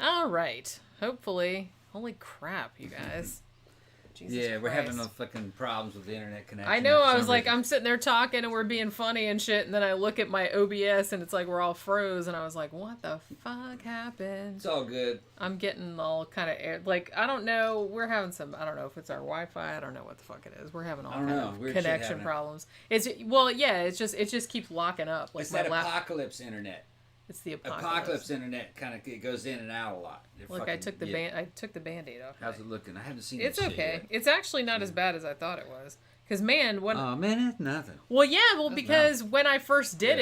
All right. Hopefully. Holy crap, you guys. Jesus Yeah, we're Christ. having no fucking problems with the internet connection. I know, I was for some like, reason. I'm sitting there talking and we're being funny and shit, and then I look at my OBS and it's like we're all froze, and I was like, what the fuck happened? It's all good. I'm getting all kind of, like, I don't know, we're having some, I don't know if it's our Wi-Fi, I don't know what the fuck it is. We're having all kind of Weird shit connection happening. problems. It's, well, yeah, it just keeps locking up. Like It's my that apocalypse internet. It's the Apocalypse internet kind of goes in and out a lot. Look, I took the Band-Aid off. How's it looking? I haven't seen it. It's this okay. Shit yet. It's actually not as bad as I thought it was. Because, man, when... Oh, man, that's nothing. Well, yeah, because when I first did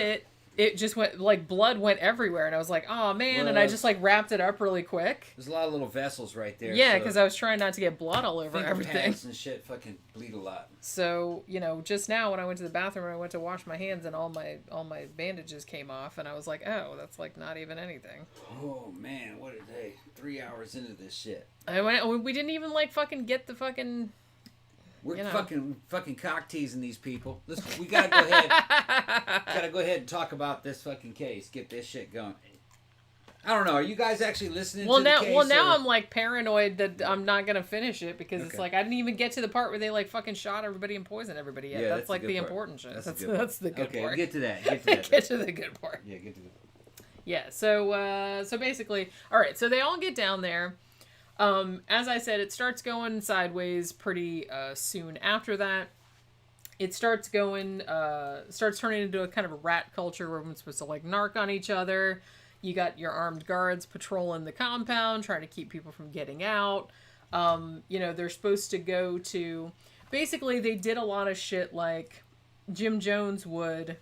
it just went, like, blood went everywhere. And I was like, oh, man. And I just, like, wrapped it up really quick. There's a lot of little vessels right there. Yeah, because I was trying not to get blood all over everything. Pads and shit fucking bleed a lot. So, you know, just now when I went to the bathroom, I went to wash my hands and all my bandages came off. And I was like, oh, that's, like, not even anything. Oh, man, what a day. 3 hours into this shit. We didn't even, like, fucking get the fucking... We're fucking cock teasing these people. We gotta go ahead. Gotta go ahead and talk about this fucking case. Get this shit going. I don't know. Are you guys actually listening to the case? Well, now I'm like paranoid that I'm not gonna finish it because it's like I didn't even get to the part where they like fucking shot everybody and poisoned everybody yet. Yeah, that's like the important shit. That's the good part. Okay, get to that. Get to the good part. Yeah, get to the. Yeah. So basically, all right. So they all get down there. As I said, it starts going sideways pretty soon after that. It starts turning into a kind of a rat culture where everyone's supposed to like narc on each other. You got your armed guards patrolling the compound, trying to keep people from getting out. You know, they're supposed to go to... Basically, they did a lot of shit like Jim Jones would.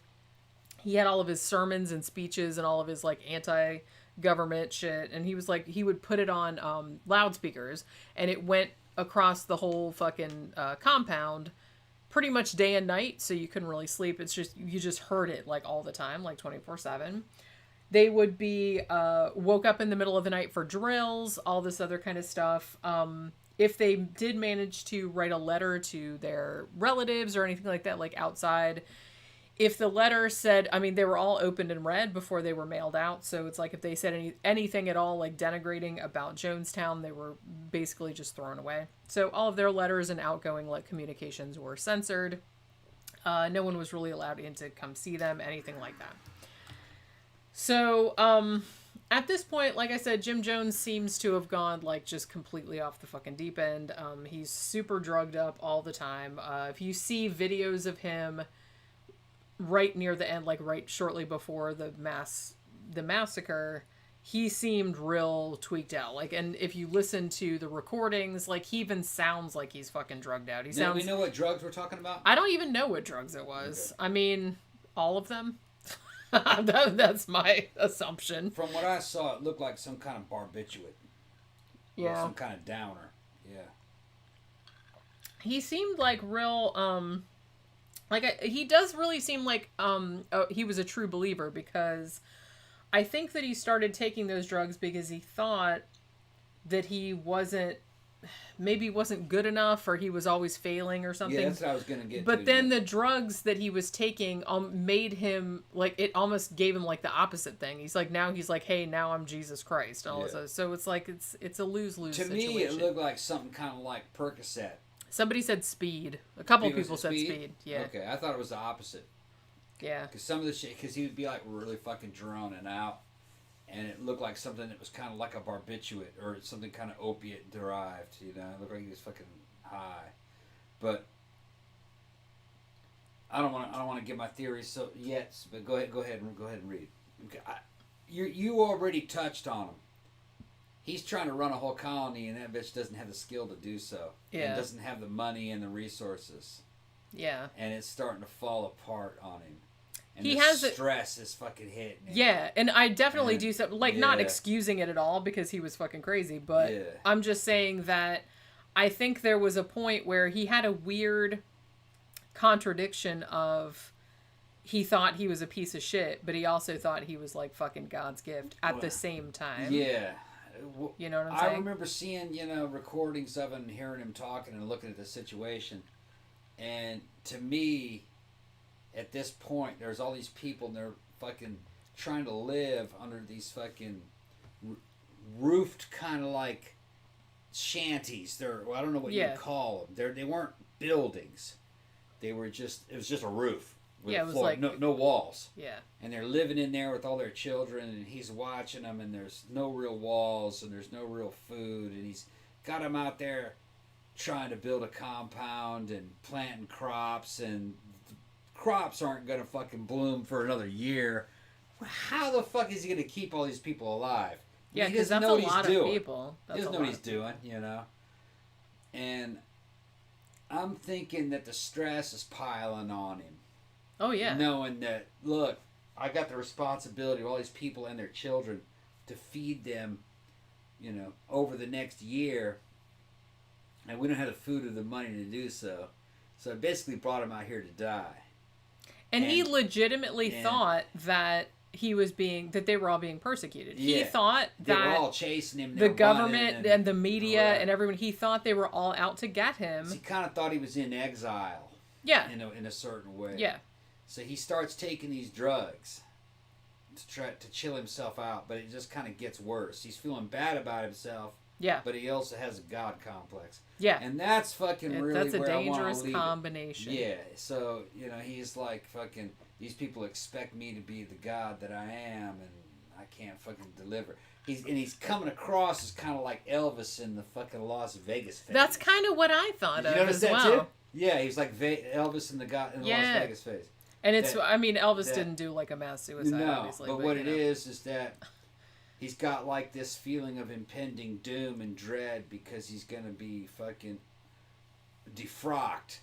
He had all of his sermons and speeches and all of his like anti-government shit, and he was like, he would put it on loudspeakers, and it went across the whole fucking compound pretty much day and night, so you couldn't really sleep. It's just, you just heard it like all the time, like 24/7. They would be woke up in the middle of the night for drills, all this other kind of stuff. If they did manage to write a letter to their relatives or anything like that, like outside, if the letter said, I mean, they were all opened and read before they were mailed out. So it's like if they said anything at all, like denigrating about Jonestown, they were basically just thrown away. So all of their letters and outgoing like communications were censored. No one was really allowed in to come see them, anything like that. So, at this point, like I said, Jim Jones seems to have gone, like, just completely off the fucking deep end. He's super drugged up all the time. If you see videos of him right near the end, like, right shortly before the massacre, he seemed real tweaked out. Like, and if you listen to the recordings, like, he even sounds like he's fucking drugged out. He sounds... Do we know what drugs we're talking about? I don't even know what drugs it was. Okay. I mean, all of them. That's my assumption. From what I saw, it looked like some kind of barbiturate. Yeah. Or some kind of downer. Yeah. He seemed like real, he does really seem like, he was a true believer, because I think that he started taking those drugs because he thought that he wasn't good enough, or he was always failing or something. Yeah, that's what I was going to get But then the drugs that he was taking made him, like, it almost gave him, like, the opposite thing. He's like, hey, now I'm Jesus Christ. And all this. So it's like, it's a lose-lose situation. To me, it looked like something kind of like Percocet. Somebody said speed. A couple people said speed. Yeah. Okay, I thought it was the opposite. Yeah. Because some of the shit, because he would be, like, really fucking droning out. And it looked like something that was kind of like a barbiturate or something kind of opiate derived, you know. It looked like he was fucking high, but I don't want to give my theories yet. But go ahead and read. Okay, you already touched on him. He's trying to run a whole colony, and that bitch doesn't have the skill to do so. Yeah. And doesn't have the money and the resources. Yeah. And it's starting to fall apart on him. And he has stress is fucking hitting him. Yeah, and I definitely do something, like, not excusing it at all because he was fucking crazy, but I'm just saying that I think there was a point where he had a weird contradiction of he thought he was a piece of shit, but he also thought he was, like, fucking God's gift at the same time. Yeah. You know what I'm saying? I remember seeing, recordings of him and hearing him talking and looking at the situation, and to me... At this point, there's all these people, and they're fucking trying to live under these fucking roofed kind of like shanties. I don't know what you call them. They weren't buildings. They were just, it was just a roof. With it was floor, like no walls. Yeah. And they're living in there with all their children, and he's watching them, and there's no real walls, and there's no real food, and he's got them out there trying to build a compound and planting crops, and crops aren't going to fucking bloom for another year. How the fuck is he going to keep all these people alive? Yeah, because that's a lot of people. He doesn't know what he's doing, you know? And I'm thinking that the stress is piling on him. Oh, yeah. Knowing that, look, I got the responsibility of all these people and their children to feed them, you know, over the next year. And we don't have the food or the money to do so. So I basically brought him out here to die. And he legitimately thought that that they were all being persecuted. Yeah. He thought that they were all chasing him. The government and the media and everyone, he thought they were all out to get him. So he kind of thought he was in exile. Yeah. In a certain way. Yeah. So he starts taking these drugs to try to chill himself out, but it just kind of gets worse. He's feeling bad about himself. Yeah. But he also has a God complex. Yeah. And that's fucking really that's a where dangerous I leave combination. Yeah. So, you know, he's like fucking, these people expect me to be the God that I am, and I can't fucking deliver. He's coming across as kind of like Elvis in the fucking Las Vegas phase. That's kind of what I thought of as that well. Too? Yeah, he's like Elvis in the Las Vegas phase. And it's, I mean, Elvis didn't do like a mass suicide, obviously. But what it is that he's got like this feeling of impending doom and dread because he's going to be fucking defrocked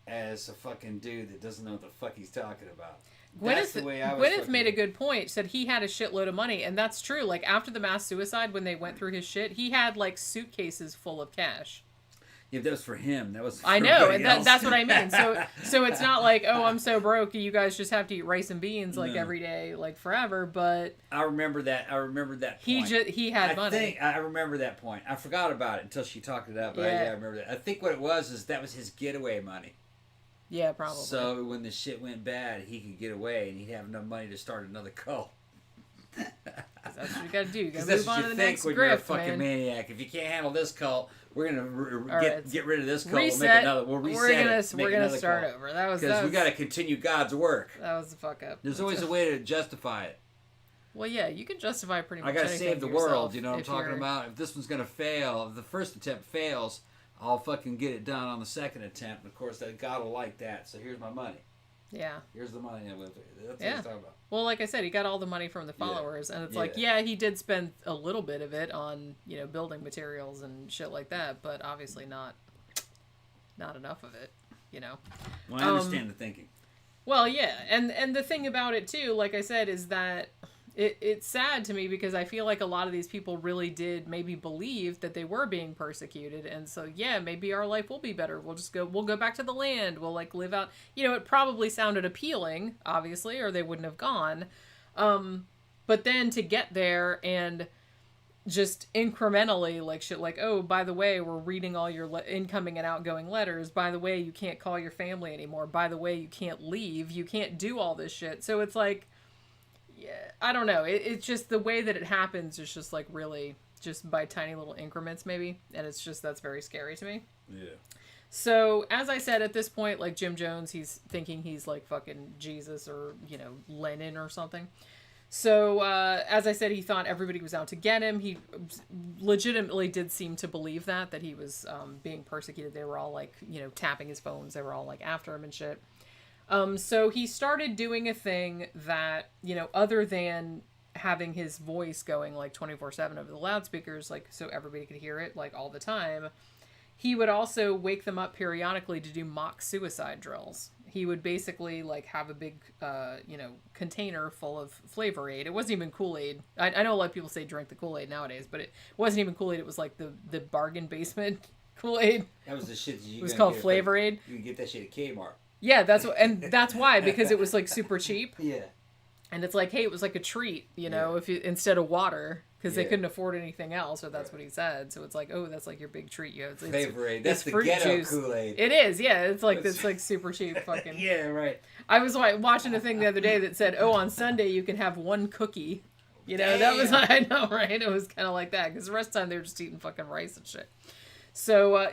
as a fucking dude that doesn't know what the fuck he's talking about. Gwyneth made a good point, said he had a shitload of money, and that's true. Like, after the mass suicide, when they went through his shit, he had like suitcases full of cash. Yeah, that was for him. That was for I know, and that's what I mean. So it's not like, oh, I'm so broke, you guys just have to eat rice and beans like every day, like forever. But I remember that. Point. He had money. I remember that point. I forgot about it until she talked it up. But I remember that. I think what it was is that was his getaway money. Yeah, probably. So when the shit went bad, he could get away, and he'd have enough money to start another cult. That's what you gotta do. You gotta move on to the next when grift, you're a fucking man. maniac. If you can't handle this cult, we're gonna get rid of this cult. Reset. We'll make another. We'll reset. We're gonna start over. That was because we gotta continue God's work. That was the fuck up. There's always a way to justify it. Well, yeah, you can justify pretty much. I gotta anything save the yourself, world. You know what I'm talking about? If this one's gonna fail, if the first attempt fails, I'll fucking get it done on the second attempt. And of course, that God will like that. So here's my money. Yeah. Here's the money. That's what he's talking about. Well, like I said, he got all the money from the followers, and it's like, he did spend a little bit of it on, you know, building materials and shit like that, but obviously not enough of it, you know. Well, I understand the thinking. Well, yeah, and the thing about it too, like I said, is that it's sad to me because I feel like a lot of these people really did maybe believe that they were being persecuted, and so maybe our life will be better. We'll go back to the land. We'll like live out. You know, it probably sounded appealing, obviously, or they wouldn't have gone. But then to get there and just incrementally like shit, like, oh, by the way, we're reading all your incoming and outgoing letters. By the way, you can't call your family anymore. By the way, you can't leave. You can't do all this shit. So it's like. Yeah, I don't know. It's just the way that it happens is just like really just by tiny little increments maybe. And it's just, that's very scary to me. Yeah. So as I said, at this point, like Jim Jones, he's thinking he's like fucking Jesus or, you know, Lenin or something. So as I said, he thought everybody was out to get him. He legitimately did seem to believe that he was being persecuted. They were all like, you know, tapping his phones. They were all like after him and shit. So he started doing a thing that, you know, other than having his voice going like 24/7 over the loudspeakers, like so everybody could hear it like all the time, he would also wake them up periodically to do mock suicide drills. He would basically like have a big, you know, container full of Flavor Aid. It wasn't even Kool-Aid. I know a lot of people say drink the Kool-Aid nowadays, but it wasn't even Kool-Aid. It was like the bargain basement Kool-Aid. That was the shit it was called Flavor Aid. You can get that shit at Kmart. Yeah, that's why, because it was like super cheap. Yeah. And it's like, hey, it was like a treat, you know, if you instead of water, because they couldn't afford anything else, or that's what he said. So it's like, oh, that's like your big treat. You know, Flavor Aid. That's the ghetto juice. Kool-Aid. It is, yeah. It's like this like super cheap fucking. Yeah, right. I was like watching a thing the other day that said, oh, on Sunday you can have one cookie. You know, that was, I know, right? It was kind of like that, because the rest of the time they were just eating fucking rice and shit. So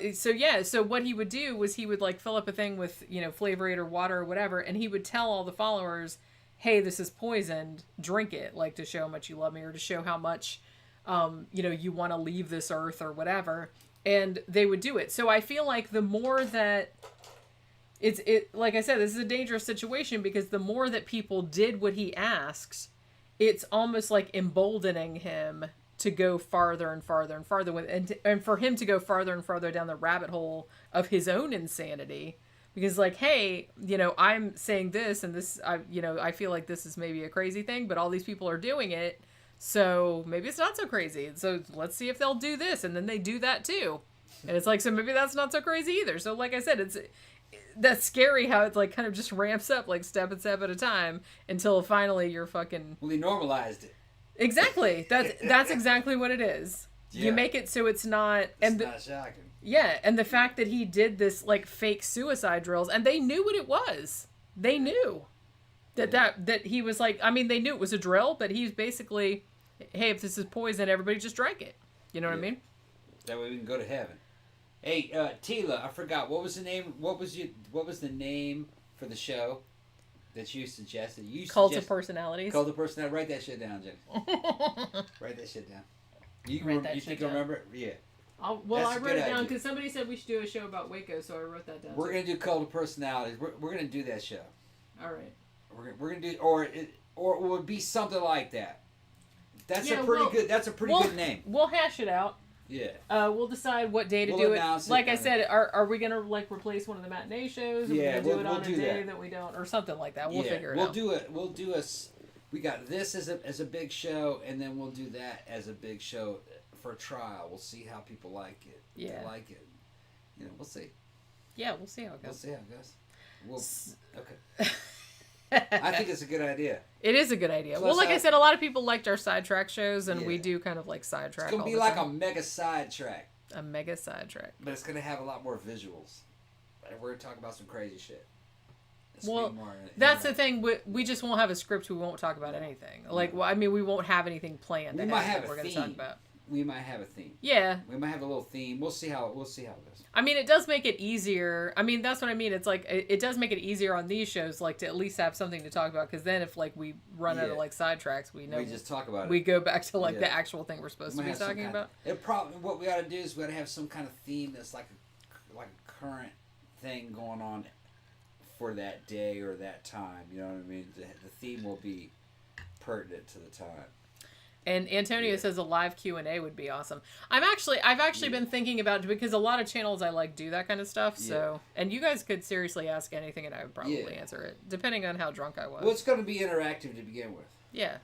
what he would do was he would like fill up a thing with, you know, Flavor Aid or water or whatever, and he would tell all the followers, hey, this is poisoned, drink it, like to show how much you love me, or to show how much, you know, you want to leave this earth or whatever. And they would do it. So I feel like the more that like I said, this is a dangerous situation, because the more that people did what he asks, it's almost like emboldening him to go farther and farther and farther and for him to go farther and farther down the rabbit hole of his own insanity. Because like, hey, you know, I'm saying this and this, I feel like this is maybe a crazy thing, but all these people are doing it. So maybe it's not so crazy. So let's see if they'll do this. And then they do that too. And it's like, so maybe that's not so crazy either. So like I said, that's scary how it's like kind of just ramps up like step at a time until finally you're fucking... Well, he normalized it. Exactly. That's exactly what it is. Yeah. You make it so it's not... It's not shocking. Yeah, and the fact that he did this like fake suicide drills, and they knew what it was. They knew that he was like... I mean, they knew it was a drill, but he's basically... Hey, if this is poison, everybody just drank it. You know what I mean? That way we can go to heaven. Hey, Tila, I forgot. What was the name? What was the name for the show that you suggested? Cult of Personalities. Cult of Personalities. Write that shit down, Jen. Write that shit down. You think you'll remember it? Yeah. I wrote it down because somebody said we should do a show about Waco, so I wrote that down. We're gonna do Cult of Personalities. We're gonna do that show. All right. We're gonna do or it would be something like that. That's a pretty good name. We'll hash it out. Yeah. We'll decide what day to do it. Like I said, are we gonna like replace one of the matinee shows? Or yeah, we'll do it on a day that we don't, or something like that. We'll figure it out. We'll do a. We got this as a big show, and then we'll do that as a big show for a trial. We'll see how people like it. Yeah. They like it. You know, we'll see. Yeah, we'll see how it goes. Okay. I think it's a good idea. It is a good idea. Plus, well, like I said, a lot of people liked our sidetrack shows, and we do kind of like sidetrack. It's going to be like a mega sidetrack. A mega sidetrack. But it's going to have a lot more visuals. We're going to talk about some crazy shit. That's the thing. We just won't have a script. We won't talk about anything. Like, well, I mean, we won't have anything planned. We might have we're going to talk about. We might have a theme. Yeah. We might have a little theme. We'll see how it goes. I mean, it does make it easier. I mean, that's what I mean. It's like it does make it easier on these shows, like to at least have something to talk about. Because then, if like we run out of like sidetracks, we know we just talk about it. We go back to like the actual thing we're supposed to be talking about. What we got to do is we got to have some kind of theme that's like a current thing going on for that day or that time. You know what I mean? The theme will be pertinent to the time. And Antonio says a live Q&A would be awesome. I've actually been thinking about it because a lot of channels I like do that kind of stuff. So, and you guys could seriously ask anything and I would probably answer it, depending on how drunk I was. Well, it's going to be interactive to begin with. Yeah.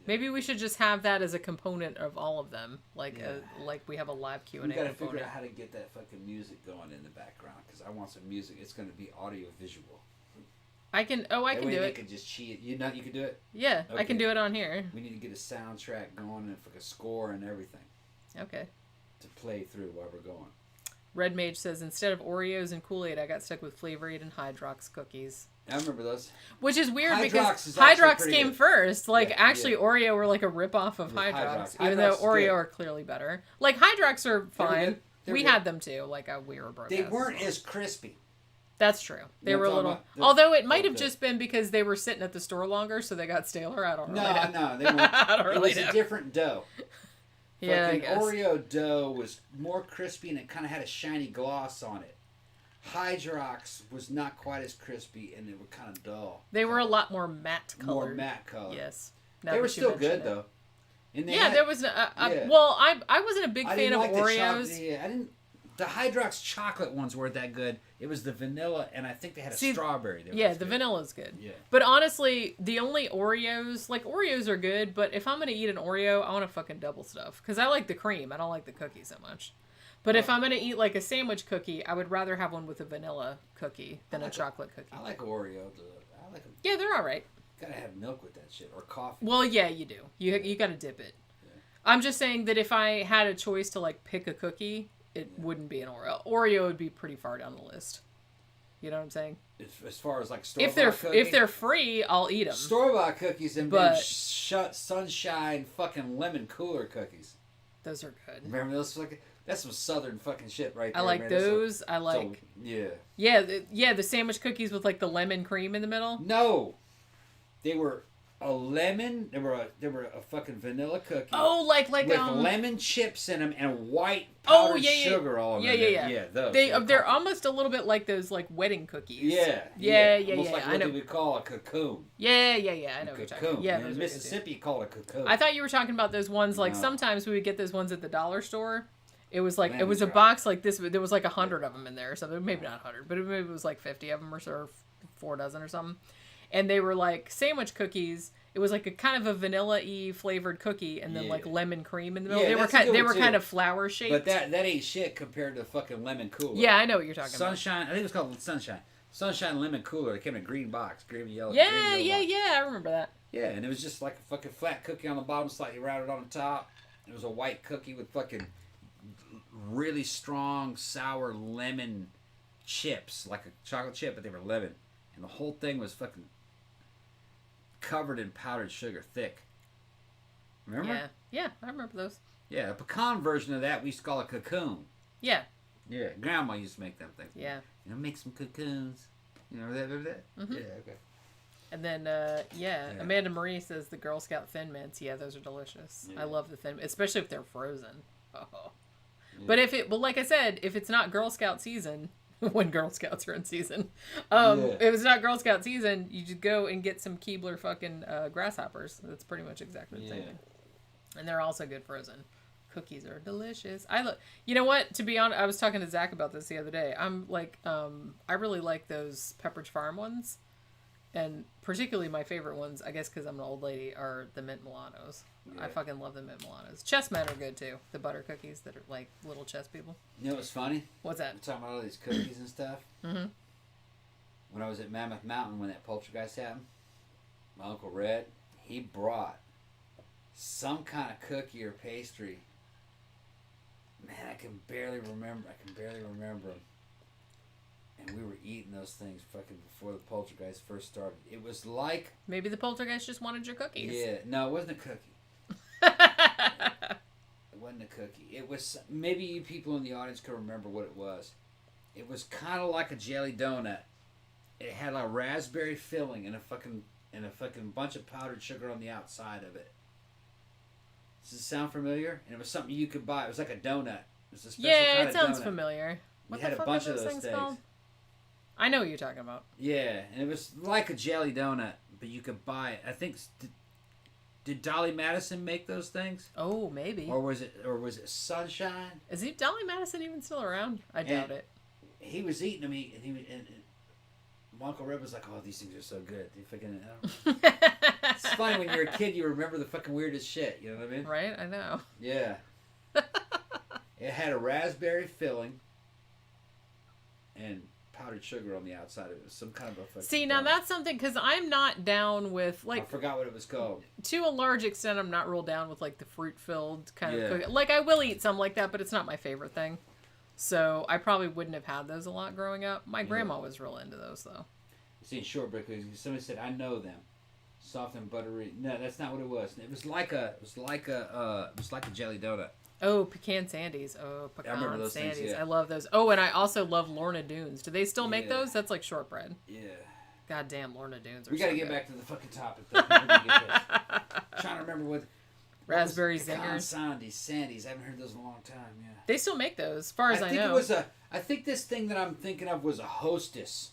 Maybe we should just have that as a component of all of them, like we have a live Q&A. We got to figure out how to get that fucking music going in the background because I want some music. It's going to be audio visual. I can do it. They can just cheat. You can do it? Yeah, okay. I can do it on here. We need to get a soundtrack going and a score and everything. Okay. To play through while we're going. Red Mage says, instead of Oreos and Kool-Aid, I got stuck with Flavor Aid and Hydrox cookies. I remember those. Which is weird because Hydrox came first. Like, Oreo were like a ripoff of Hydrox, even though Oreo are clearly better. Like, Hydrox are fine. We had them too. Like, we were broke. They weren't as crispy. That's true. They were a little... Although it might have just been because they were sitting at the store longer, so they got staler. I don't really know. No, they weren't. It was a different dough. Yeah, I guess. Oreo dough was more crispy and it kind of had a shiny gloss on it. Hydrox was not quite as crispy and they were kind of dull. They were a lot more matte colored. More matte colored. Yes. They were still good, though. There was... Well, I wasn't a big fan of Oreos. I didn't... The Hydrox chocolate ones weren't that good. It was the vanilla, and I think they had a strawberry. The vanilla's good. Yeah. But honestly, the only Oreos, like Oreos are good, but if I'm going to eat an Oreo, I want to fucking double stuff. Because I like the cream. I don't like the cookie so much. But if I'm going to eat like a sandwich cookie, I would rather have one with a vanilla cookie than a chocolate cookie. I like Oreo. I like them. Yeah, they're all right. Gotta have milk with that shit, or coffee. Well, yeah, you do. You got to dip it. Yeah. I'm just saying that if I had a choice to like pick a cookie... It wouldn't be an Oreo. Oreo would be pretty far down the list. You know what I'm saying? As far as like store-bought cookies? If they're free, I'll eat them. Store-bought cookies and But- sunshine fucking lemon cooler cookies. Those are good. Remember those? That's some southern fucking shit right there. I like man. those. I like. Yeah, the sandwich cookies with like the lemon cream in the middle. No, they were a lemon. They were a fucking vanilla cookie. Oh, like with lemon chips in them and white Oh, powdered sugar all over yeah. Yeah, those. They're almost a little bit like those like wedding cookies. Yeah. Almost like I what know. they would call a cocoon. Yeah. I know what you're talking about. Yeah, in Mississippi, called a cocoon. I thought you were talking about those ones. Like No. sometimes we would get those ones at the dollar store. It was like Lemon it was a drop. box like this. There was like 100 of them in there or something. Maybe not 100, but maybe it was like 50 of them or 4 dozen or something. And they were like sandwich cookies. It was like a kind of a vanilla-y flavored cookie, and then like lemon cream in the middle. Yeah, they were kind of flower shaped. But that ain't shit compared to the fucking lemon cooler. Yeah, I know what you're talking Sunshine. I think it was called Sunshine. Sunshine lemon cooler. It came in a green box, green yellow. about. green, yellow box. Yeah. I remember that. Yeah, and it was just like a fucking flat cookie on the bottom, slightly rounded on the top. It was a white cookie with fucking really strong sour lemon chips, like a chocolate chip, but they were lemon, and the whole thing was fucking covered in powdered sugar, thick. Remember? Yeah, I remember those. Yeah, a pecan version of that we used to call a cocoon. Yeah. Yeah, Grandma used to make them things. Yeah. Make some cocoons. You know that? Mm-hmm. Yeah, okay. And then, Amanda Marie says the Girl Scout Thin Mints. Yeah, those are delicious. Yeah. I love the Thin, especially if they're frozen. Oh. Yeah. But like I said, if it's not Girl Scout season, when Girl Scouts are in season, if it's not Girl Scout season, you just go and get some Keebler fucking grasshoppers. That's pretty much exactly the same thing. And they're also good frozen. Cookies are delicious. You know what? To be honest, I was talking to Zach about this the other day. I'm like, I really like those Pepperidge Farm ones. And particularly my favorite ones, I guess because I'm an old lady, are the mint Milanos. Yeah. I fucking love the mint Milanos. Chessmen are good too. The butter cookies that are like little chess people. You know what's funny? What's that? We're talking about all these cookies and stuff. Mm-hmm. When I was at Mammoth Mountain when that poltergeist happened, my Uncle Red, he brought some kind of cookie or pastry. Man, I can barely remember them. And we were eating those things fucking before the poltergeist first started. It was like... Maybe the poltergeist just wanted your cookies. Yeah. No, it wasn't a cookie. It wasn't a cookie. It was... Maybe you people in the audience can remember what it was. It was kind of like a jelly donut. It had a raspberry filling and a fucking bunch of powdered sugar on the outside of it. Does it sound familiar? And it was something you could buy. It was like a donut. It was a special kind it of sounds donut. familiar. What We the had a fuck bunch are of those things things. called? I know what you're talking about. Yeah, and it was like a jelly donut, but you could buy it. I think did Dolly Madison make those things? Oh, maybe. Or was it Sunshine? Is Dolly Madison even still around? I doubt it. He was eating them, and my Uncle Red was like, "Oh, these things are so good." It's funny when you're a kid, you remember the fucking weirdest shit. You know what I mean? Right, I know. Yeah. It had a raspberry filling and powdered sugar on the outside of it. It was some kind of a fucking... See, now that's something, because I'm not down with, like... I forgot what it was called. To a large extent, I'm not real down with, like, the fruit-filled kind of cookie. Yeah. Like, I will eat some like that, but it's not my favorite thing. So, I probably wouldn't have had those a lot growing up. My grandma was real into those, though. You seen shortbread cookies? Somebody said, "I know them, soft and buttery." No, that's not what it was. It was like a jelly donut. Oh, pecan sandies. Oh, I remember pecan those sandies. things, yeah. I love those. Oh, and I also love Lorna Doones. Do they still make Yeah. those? That's like shortbread. Yeah. God damn, Lorna Doones are We got to so get good. back to the fucking topic. Though. Where did we get this? Trying to remember what Raspberry pecan zingers. sandies. I haven't heard those in a long time. Yeah. They still make those, as far as I think know. it was I think this thing that I'm thinking of was a Hostess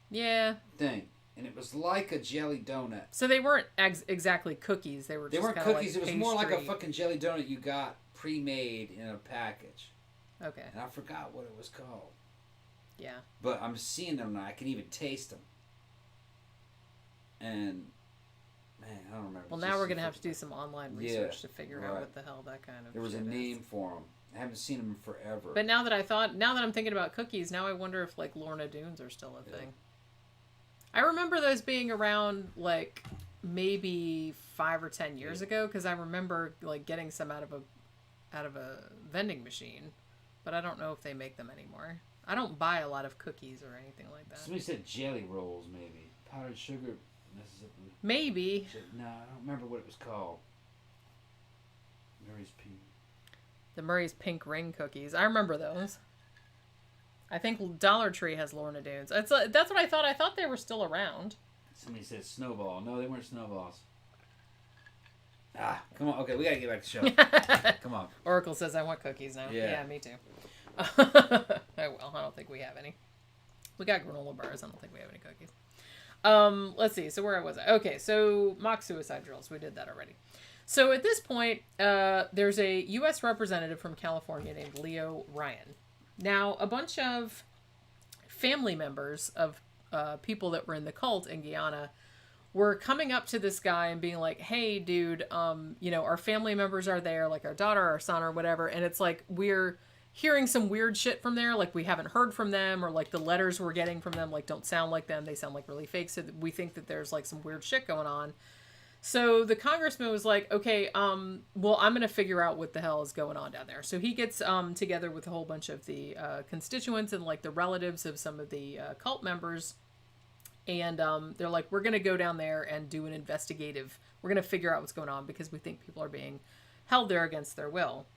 Yeah. thing, and it was like a jelly donut. So they weren't exactly cookies. They were They just weren't kinda cookies. Like it was more like a pastry. fucking jelly donut you got pre-made in a package. Okay. And I forgot what it was called. Yeah. But I'm seeing them now. I can even taste them. And man, I don't remember. Well, now we're gonna have to do some online research to figure out right. what the hell that kind of. There was a shit is. name for them. I haven't seen them in forever. But now that I'm thinking about cookies, now I wonder if like Lorna Doones are still a thing. I remember those being around like maybe 5 or 10 years ago, because I remember like getting some out of a vending machine, but I don't know if they make them anymore. I don't buy a lot of cookies or anything like that. Somebody said jelly rolls, maybe. Powdered sugar. Maybe. No, I don't remember what it was called. Murray's Pink. The Murray's Pink Ring cookies. I remember those. I think Dollar Tree has Lorna Doones. That's what I thought. I thought they were still around. Somebody said Snowball. No, they weren't Snowballs. Ah, come on. Okay, we gotta get back to the show. Come on. Oracle says I want cookies now. Yeah, me too. Oh well, I don't think we have any. We got granola bars. I don't think we have any cookies. Let's see. So where was I? Okay, so mock suicide drills. We did that already. So at this point, there's a U.S. representative from California named Leo Ryan. Now, a bunch of family members of people that were in the cult in Guyana were coming up to this guy and being like, hey, dude, our family members are there, like our daughter, our son, or whatever. And it's like, we're hearing some weird shit from there. Like, we haven't heard from them, or like the letters we're getting from them, like, don't sound like them. They sound like really fake. So we think that there's like some weird shit going on. So the congressman was like, okay, well, I'm going to figure out what the hell is going on down there. So he gets together with a whole bunch of the constituents and like the relatives of some of the cult members. And they're like, we're going to go down there and do an investigative. We're going to figure out what's going on because we think people are being held there against their will.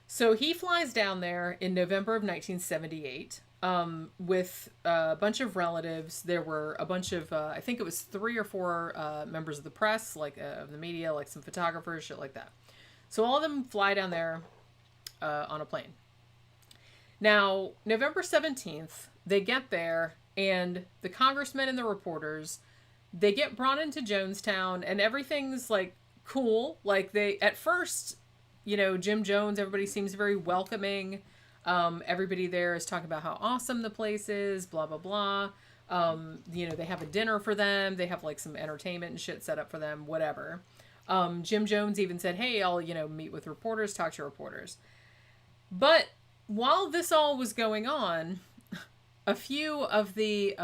So he flies down there in November of 1978 with a bunch of relatives. There were a bunch of, I think it was 3 or 4 members of the press, like of the media, like some photographers, shit like that. So all of them fly down there on a plane. Now, November 17th, they get there, and the congressmen and the reporters, they get brought into Jonestown, and everything's like cool. Like at first, Jim Jones, everybody seems very welcoming. Everybody there is talking about how awesome the place is, blah, blah, blah. They have a dinner for them. They have like some entertainment and shit set up for them, whatever. Jim Jones even said, hey, I'll, meet with reporters, talk to reporters. But while this all was going on, a few of the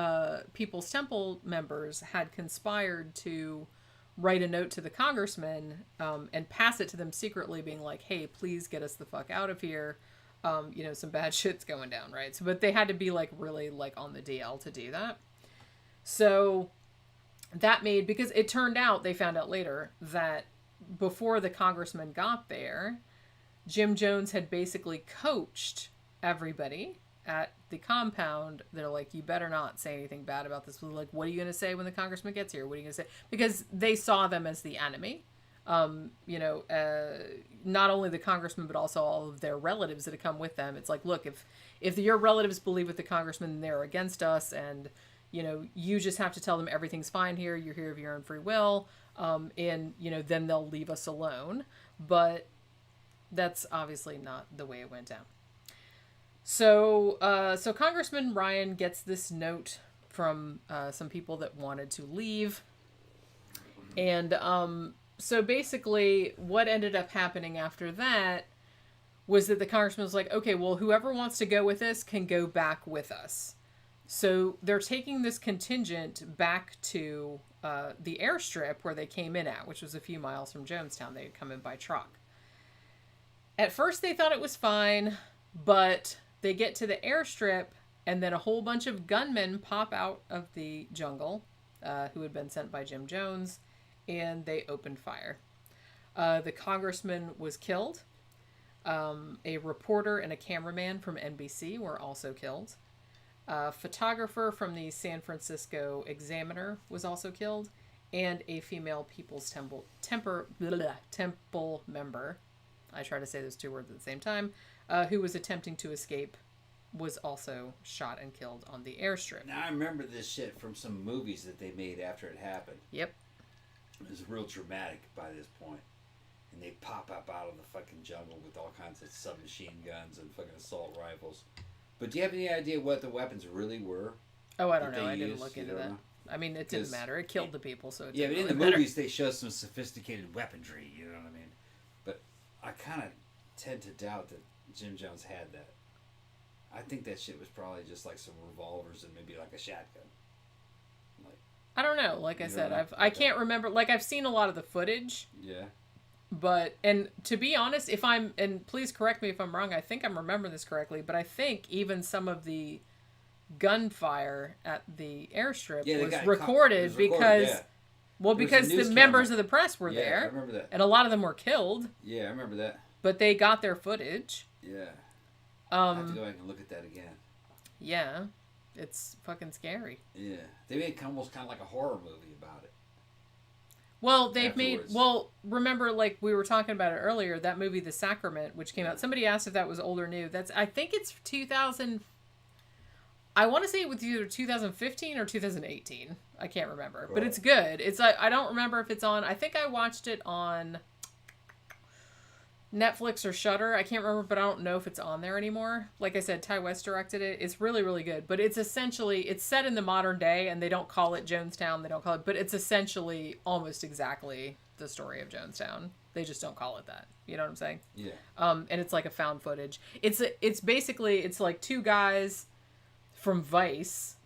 People's Temple members had conspired to write a note to the congressman and pass it to them secretly, being like, hey, please get us the fuck out of here. Some bad shit's going down, right? So, but they had to be like really like on the DL to do that. So that made, because it turned out, they found out later that before the congressman got there, Jim Jones had basically coached everybody at the compound. They're like, you better not say anything bad about this. We're like, what are you going to say when the congressman gets here? What are you going to say? Because they saw them as the enemy. Not only the congressman, but also all of their relatives that had come with them. It's like, look, if your relatives believe with the congressman, they're against us, and, you just have to tell them everything's fine here. You're here of your own free will. Then they'll leave us alone. But that's obviously not the way it went down. So Congressman Ryan gets this note from some people that wanted to leave. And so basically what ended up happening after that was that the congressman was like, okay, well, whoever wants to go with this can go back with us. So they're taking this contingent back to the airstrip where they came in at, which was a few miles from Jonestown. They had come in by truck. At first they thought it was fine, but they get to the airstrip, and then a whole bunch of gunmen pop out of the jungle, who had been sent by Jim Jones, and they opened fire. The congressman was killed. A reporter and a cameraman from NBC were also killed. A photographer from the San Francisco Examiner was also killed, and a female People's Temple member, I try to say those 2 words at the same time, who was attempting to escape, was also shot and killed on the airstrip. Now I remember this shit from some movies that they made after it happened. Yep. It was real dramatic by this point. And they pop up out of the fucking jungle with all kinds of submachine guns and fucking assault rifles. But do you have any idea what the weapons really were? Oh, I don't know. I didn't look into that. I mean, it didn't matter. It killed the people, so it didn't but in really the matter. movies they show some sophisticated weaponry, you know what I mean? But I kind of tend to doubt that Jim Jones had that. I think that shit was probably just like some revolvers and maybe like a shotgun. I don't know. Like I said, I can't remember. Like, I've seen a lot of the footage. Yeah. But, and to be honest, if I'm, and please correct me if I'm wrong, I think I'm remembering this correctly, but I think even some of the gunfire at the airstrip was recorded because, yeah. Well, because the members of the press were there. I remember that. And a lot of them were killed. Yeah, I remember that. But they got their footage. Yeah. I have to go back and look at that again. Yeah. It's fucking scary. Yeah. They made almost kind of like a horror movie about it. Well, they've made... Well, remember, like, we were talking about it earlier, that movie, The Sacrament, which came out. Somebody asked if that was old or new. I think it's 2000... I want to say it was either 2015 or 2018. I can't remember. Right. But it's good. It's I don't remember if it's on... I think I watched it on Netflix or Shudder. I can't remember, but I don't know if it's on there anymore. Like I said, Ty West directed it. It's really, really good. But it's essentially... It's set in the modern day, and they don't call it Jonestown. They don't call it... But it's essentially almost exactly the story of Jonestown. They just don't call it that. You know what I'm saying? Yeah. And it's like a found footage. It's basically... It's like two guys from Vice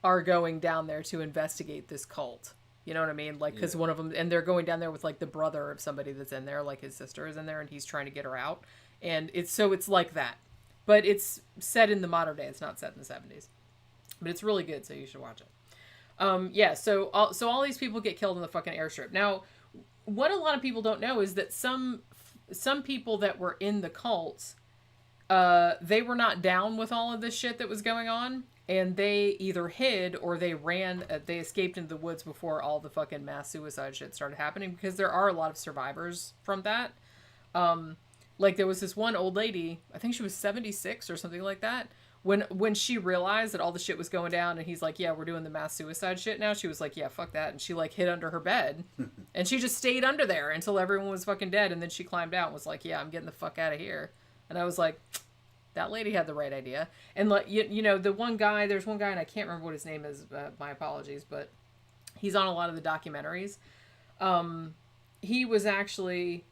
are going down there to investigate this cult. You know what I mean? Like, because one of them, and they're going down there with like the brother of somebody that's in there, like his sister is in there, and he's trying to get her out. And it's like that, but it's set in the modern day. It's not set in the 70s, but it's really good. So you should watch it. Yeah. So all these people get killed in the fucking airstrip. Now, what a lot of people don't know is that some people that were in the cult, they were not down with all of this shit that was going on, and they either hid or they ran, they escaped into the woods before all the fucking mass suicide shit started happening, because there are a lot of survivors from that. Like there was this one old lady, I think she was 76 or something like that, when she realized that all the shit was going down, and he's like, yeah, we're doing the mass suicide shit now, she was like, yeah, fuck that, and she like hid under her bed, and she just stayed under there until everyone was fucking dead, and then she climbed out and was like, yeah, I'm getting the fuck out of here. And I was like, that lady had the right idea. And like, you know, there's one guy, and I can't remember what his name is, my apologies, but he's on a lot of the documentaries. He was actually,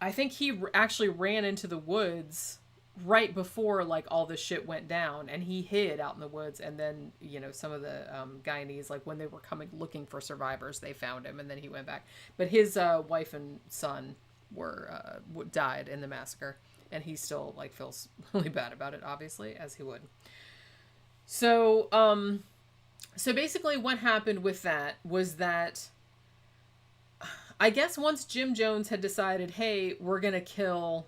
I think he actually ran into the woods right before like all this shit went down, and he hid out in the woods, and then, you know, some of the Guyanese, like when they were coming looking for survivors, they found him, and then he went back. But his wife and son were died in the massacre. And he still like feels really bad about it, obviously, as he would. So, so basically what happened with that was that I guess once Jim Jones had decided, hey, we're going to kill,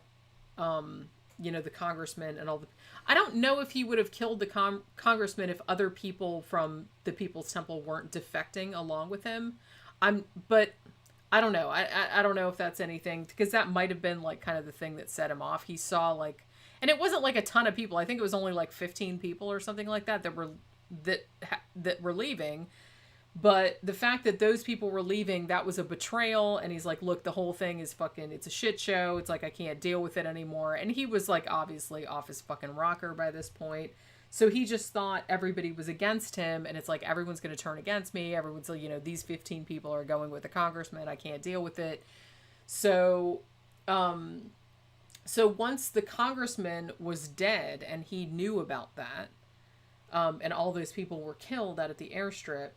you know, the congressman and all the, I don't know if he would have killed the congressman if other people from the People's Temple weren't defecting along with him. But I don't know. I don't know if that's anything, because that might have been like kind of the thing that set him off. He saw like, and it wasn't like a ton of people. I think it was only like 15 people or something like that that were leaving. But the fact that those people were leaving, that was a betrayal. And he's like, look, the whole thing is fucking, it's a shit show. It's like, I can't deal with it anymore. And he was like, obviously off his fucking rocker by this point. So he just thought everybody was against him, and it's like, everyone's going to turn against me. Everyone's like, you know, these 15 people are going with the congressman. I can't deal with it. So, so once the congressman was dead and he knew about that, and all those people were killed out at the airstrip,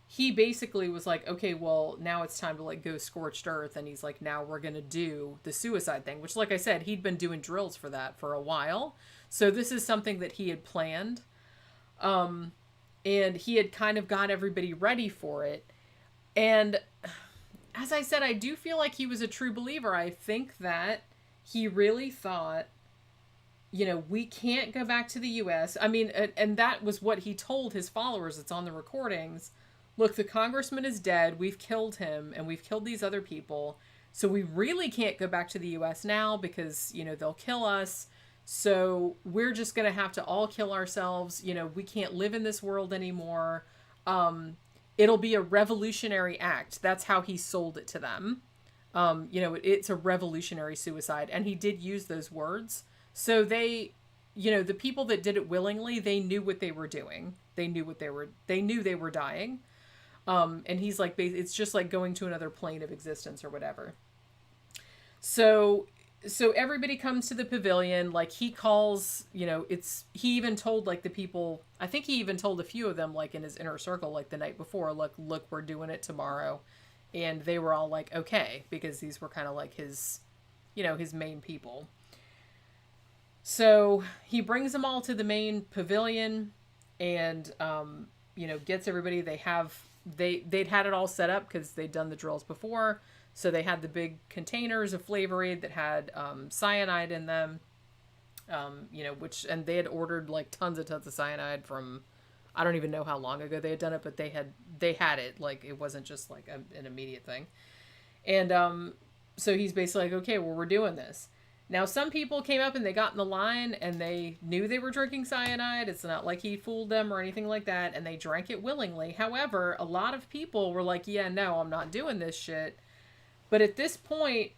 he basically was like, okay, well, now it's time to like go scorched earth. And he's like, now we're going to do the suicide thing, which, like I said, he'd been doing drills for that for a while. So this is something that he had planned. And he had kind of got everybody ready for it. And as I said, I do feel like he was a true believer. I think that he really thought, you know, we can't go back to the U.S. I mean, and that was what he told his followers. It's on the recordings. Look, the congressman is dead. We've killed him, and we've killed these other people. So we really can't go back to the U.S. now because, you know, they'll kill us. So we're just going to have to all kill ourselves. You know, we can't live in this world anymore. It'll be a revolutionary act. That's how he sold it to them. You know, it's a revolutionary suicide. And he did use those words. So they, you know, the people that did it willingly, they knew what they were doing. They knew they were dying. And he's like, it's just like going to another plane of existence or whatever. So everybody comes to the pavilion, like he calls, you know, he even told like the people, I think he even told a few of them like in his inner circle, like the night before, look, we're doing it tomorrow. And they were all like, okay, because these were kind of like his, his main people. So he brings them all to the main pavilion and, gets everybody. They'd had it all set up because they'd done the drills before. So they had the big containers of Flavor Aid that had cyanide in them, and they had ordered like tons of cyanide from, I don't even know how long ago they had done it, but they had it. Like, it wasn't just like an immediate thing. And so he's basically like, okay, well, we're doing this. Now, some people came up and they got in the line and they knew they were drinking cyanide. It's not like he fooled them or anything like that. And they drank it willingly. However, a lot of people were like, yeah, no, I'm not doing this shit. But at this point,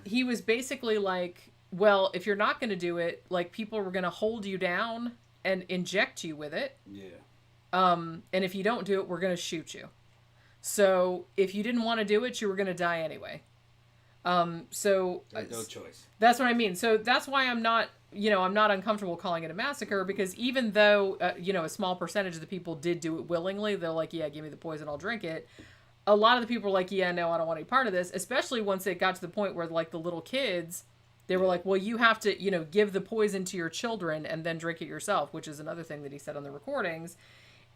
he was basically like, well, if you're not going to do it, like, people were going to hold you down and inject you with it. Yeah. And if you don't do it, we're going to shoot you. So if you didn't want to do it, you were going to die anyway. So no choice. That's what I mean. So that's why I'm not uncomfortable calling it a massacre, because even though, a small percentage of the people did do it willingly, they're like, yeah, give me the poison, I'll drink it. A lot of the people were like, yeah, no, I don't want any part of this, especially once it got to the point where, like, the little kids, they were like, well, you have to, give the poison to your children and then drink it yourself, which is another thing that he said on the recordings.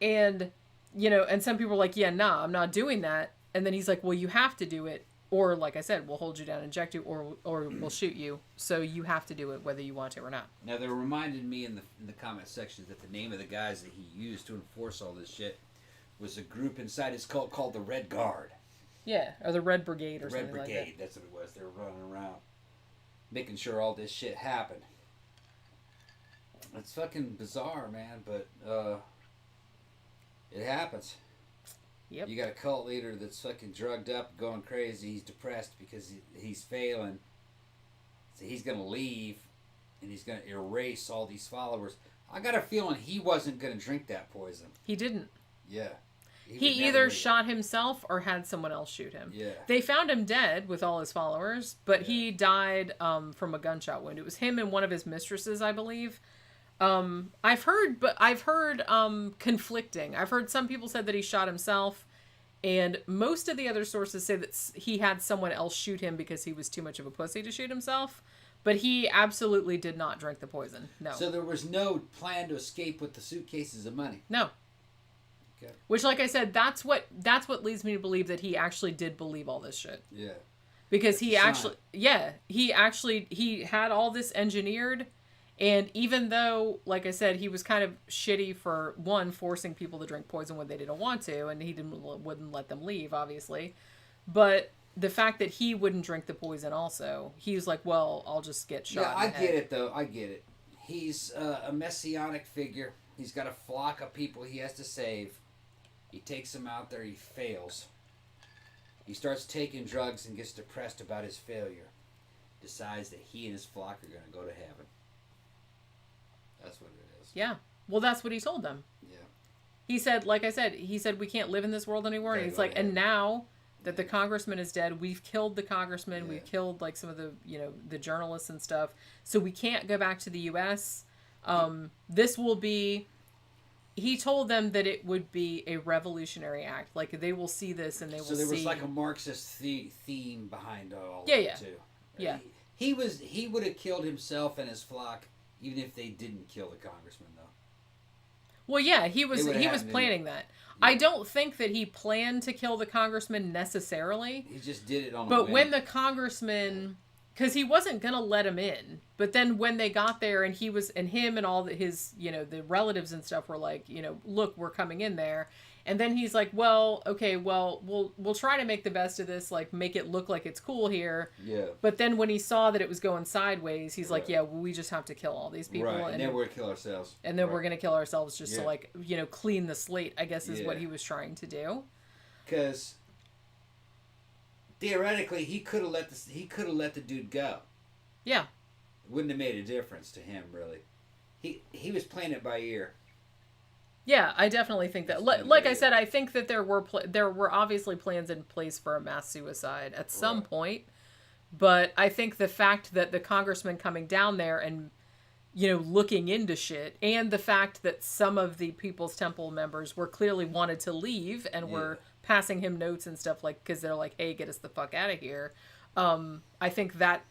And, and some people were like, yeah, nah, I'm not doing that. And then he's like, well, you have to do it. Or, like I said, we'll hold you down, inject you, or we'll shoot you. So you have to do it whether you want to or not. Now, they reminded me in the comment section that the name of the guys that he used to enforce all this shit was a group inside his cult called the Red Guard. Yeah, or the Red Brigade or something like that. Red Brigade, that's what it was. They were running around making sure all this shit happened. It's fucking bizarre, man, but it happens. Yep. You got a cult leader that's fucking drugged up, going crazy. He's depressed because he's failing. So he's going to leave, and he's going to erase all these followers. I got a feeling he wasn't going to drink that poison. He didn't. Yeah. He either shot himself or had someone else shoot him. Yeah. They found him dead with all his followers, but he died from a gunshot wound. It was him and one of his mistresses, I believe. I've heard conflicting. I've heard some people said that he shot himself, and most of the other sources say that he had someone else shoot him because he was too much of a pussy to shoot himself. But he absolutely did not drink the poison. No. So there was no plan to escape with the suitcases of money. No. Okay. Which, like I said, that's what leads me to believe that he actually did believe all this shit. Yeah. Because he had all this engineered. And even though, like I said, he was kind of shitty for, one, forcing people to drink poison when they didn't want to, and he wouldn't let them leave, obviously. But the fact that he wouldn't drink the poison also, he was like, well, I'll just get shot. Yeah, I get it, though. I get it. He's a messianic figure. He's got a flock of people he has to save. He takes them out there. He fails. He starts taking drugs and gets depressed about his failure. Decides that he and his flock are going to go to heaven. That's what it is. Yeah. Well, that's what he told them. Yeah. He said, like I said, we can't live in this world anymore. And he's like, and now that the congressman is dead, we've killed the congressman. Yeah. We've killed, like, some of the, the journalists and stuff. So we can't go back to the U.S. This will be... He told them that it would be a revolutionary act. Like, they will see this and they will see... So there was, like, a Marxist theme behind all of it, it, too. Yeah. He would have killed himself and his flock even if they didn't kill the congressman, though. Well, yeah, he was planning that. Yeah. I don't think that he planned to kill the congressman necessarily. He just did it on But when the congressman... Because he wasn't going to let him in. But then when they got there and him and all his, the relatives and stuff were like, look, we're coming in there. And then he's like, well, okay, well, we'll try to make the best of this, like, make it look like it's cool here. Yeah. But then when he saw that it was going sideways, he's like, yeah, well, we just have to kill all these people. Right, and then we're going to kill ourselves. And then we're going to kill ourselves just to, like, clean the slate, I guess is what he was trying to do. Because... theoretically, he could have let the dude go. Yeah. It wouldn't have made a difference to him, really. He was playing it by ear. Yeah, I definitely think that. Like I said, I think that there were obviously plans in place for a mass suicide at some point. But I think the fact that the congressman coming down there and, looking into shit, and the fact that some of the People's Temple members were clearly wanted to leave and were passing him notes and stuff, like, because they're like, hey, get us the fuck out of here. I think that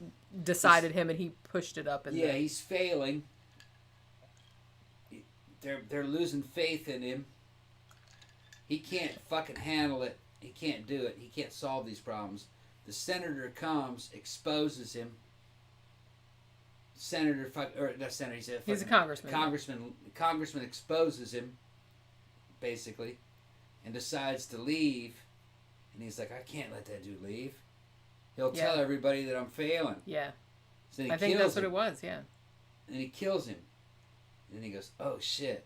decided him, and he pushed it up. Yeah, he's failing. They're losing faith in him. He can't fucking handle it. He can't do it. He can't solve these problems. The senator comes, exposes him. He's a congressman. Congressman exposes him, basically, and decides to leave. And he's like, I can't let that dude leave. He'll tell everybody that I'm failing. Yeah. So I think that's what it was, yeah. And he kills him. And then he goes, oh shit,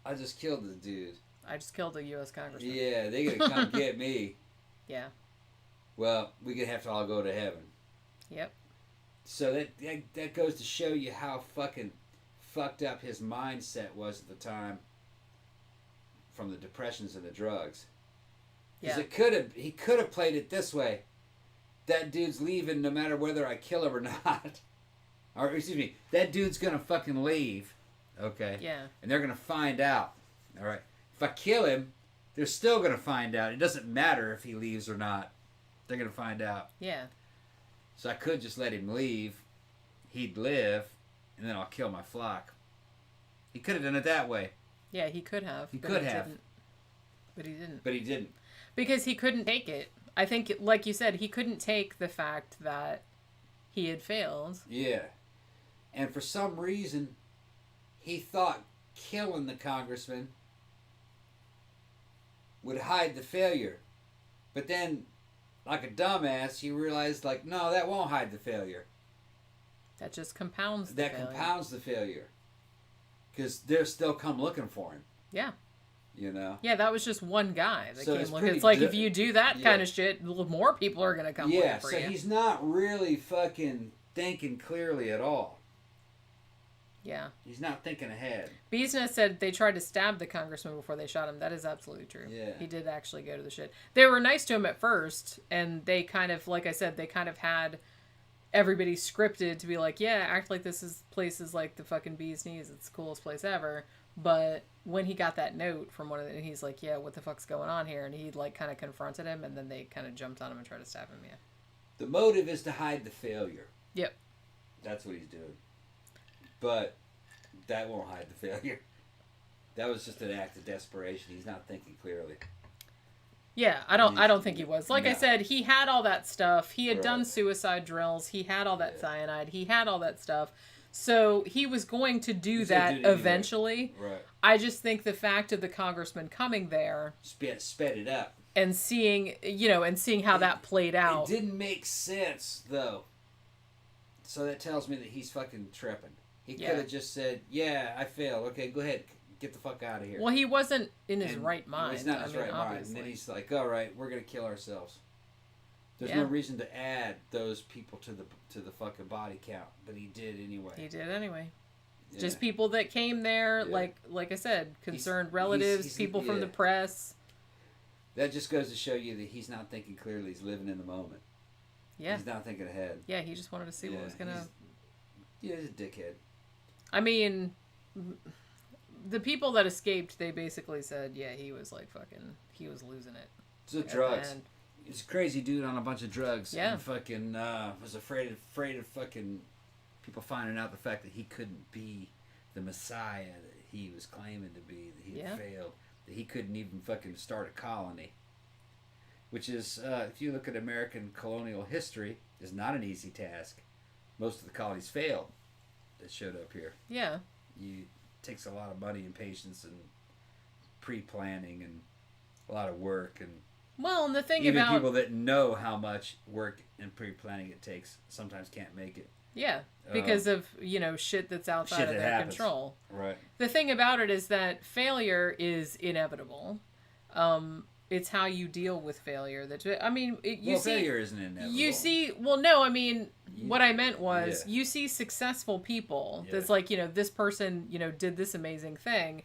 I just killed the dude. I just killed a U.S. congressman. Yeah, they're gonna come get me. Yeah. Well, we're gonna have to all go to heaven. Yep. So that goes to show you how fucking fucked up his mindset was at the time from the depressions and the drugs. Because he could have played it this way. That dude's leaving no matter whether I kill him or not. Or, excuse me, that dude's gonna fucking leave. Okay? Yeah. And they're gonna find out. Alright? If I kill him, they're still gonna find out. It doesn't matter if he leaves or not. They're gonna find out. Yeah. So I could just let him leave. He'd live. And then I'll kill my flock. He could have done it that way. Yeah, he could have. He could have. But he didn't. But he didn't. Because he couldn't take it. I think, like you said, he couldn't take the fact that he had failed. Yeah. And for some reason, he thought killing the congressman would hide the failure. But then, like a dumbass, he realized, like, no, that won't hide the failure. That just compounds the failure. Compounds the failure. Because they'll still come looking for him. Yeah. You know? Yeah, that was just one guy that so came looking. It's like, if you do that kind of shit, more people are going to come looking for you. Yeah, so he's not really fucking thinking clearly at all. Yeah. He's not thinking ahead. Beesna said they tried to stab the congressman before they shot him. That is absolutely true. Yeah. He did actually go to the shit. They were nice to him at first, and they kind of, like I said, they kind of had everybody scripted to be like, yeah, act like place is like the fucking bee's knees. It's the coolest place ever. But when he got that note from one of them, he's like, yeah, what the fuck's going on here? And he, like, kind of confronted him, and then they kind of jumped on him and tried to stab him, yeah. The motive is to hide the failure. Yep. That's what he's doing. But that won't hide the failure. That was just an act of desperation. He's not thinking clearly. Yeah, I don't think he was. Like no. I said, he had all that stuff. He had done suicide drills. He had all that cyanide. He had all that stuff. So he was going to do that eventually. Right. I just think the fact of the congressman coming there sped it up and seeing how that played out. It didn't make sense though. So that tells me that he's fucking tripping. He could have just said, "Yeah, I failed. Okay, go ahead, get the fuck out of here." Well, he wasn't in his right mind. He's not in his right mind. And then he's like, "All right, we're gonna kill ourselves." There's no reason to add those people to the fucking body count, but he did anyway. He did anyway. Yeah. Just people that came there, like I said, concerned relatives, he's people from the press. That just goes to show you that he's not thinking clearly. He's living in the moment. Yeah. He's not thinking ahead. Yeah, he just wanted to see what was gonna. Yeah, he's a dickhead. I mean, the people that escaped, they basically said, yeah, he was like fucking, he was losing it. So drugs. He's a crazy dude on a bunch of drugs. Yeah. And fucking was afraid of fucking people finding out the fact that he couldn't be the Messiah that he was claiming to be, that he had failed, that he couldn't even fucking start a colony. Which is, if you look at American colonial history, is not an easy task. Most of the colonies failed that showed up here. Yeah. It takes a lot of money and patience and pre-planning and a lot of work and. Well, and the thing even about people that know how much work and pre-planning it takes sometimes can't make it. Yeah, because of shit that's outside of their control. Right. The thing about it is that failure is inevitable. It's how you deal with failure. Failure isn't inevitable. You see, well, no, I mean, what I meant was you see successful people. That's like, this person, did this amazing thing.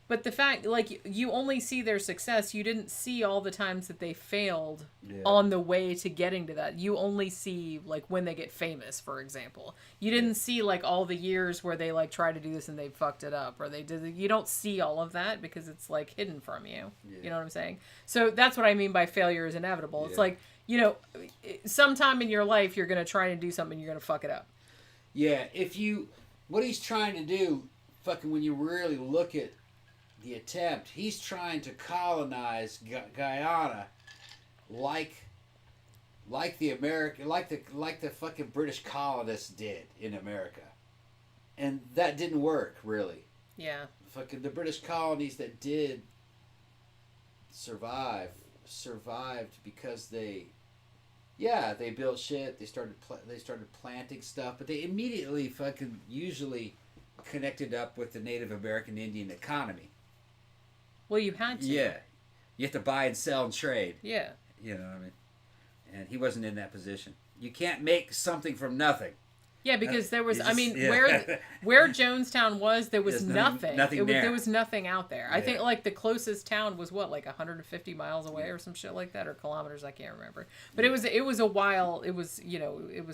But the fact, like, you only see their success. You didn't see all the times that they failed on the way to getting to that. You only see, like, when they get famous, for example. You didn't see, like, all the years where they, like, try to do this and they fucked it up. Or they did. You don't see all of that because it's, like, hidden from you. Yeah. You know what I'm saying? So that's what I mean by failure is inevitable. Yeah. It's like, you know, sometime in your life you're going to try and do something, you're going to fuck it up. Yeah, what he's trying to do, fucking when you really look at the attempt, he's trying to colonize Guyana like the fucking British colonists did in America. And that didn't work, really. Yeah. Fucking the British colonies that did survived because they built shit, they started planting stuff, but they immediately fucking usually connected up with the Native American Indian economy. Well, you had to. Yeah. You have to buy and sell and trade. Yeah. You know what I mean? And he wasn't in that position. You can't make something from nothing. Yeah, because there was, where Jonestown was, there was nothing. There was nothing out there. Yeah. I think, like, the closest town was, what, like 150 miles away or some shit like that, or kilometers, I can't remember. But it was a while, it was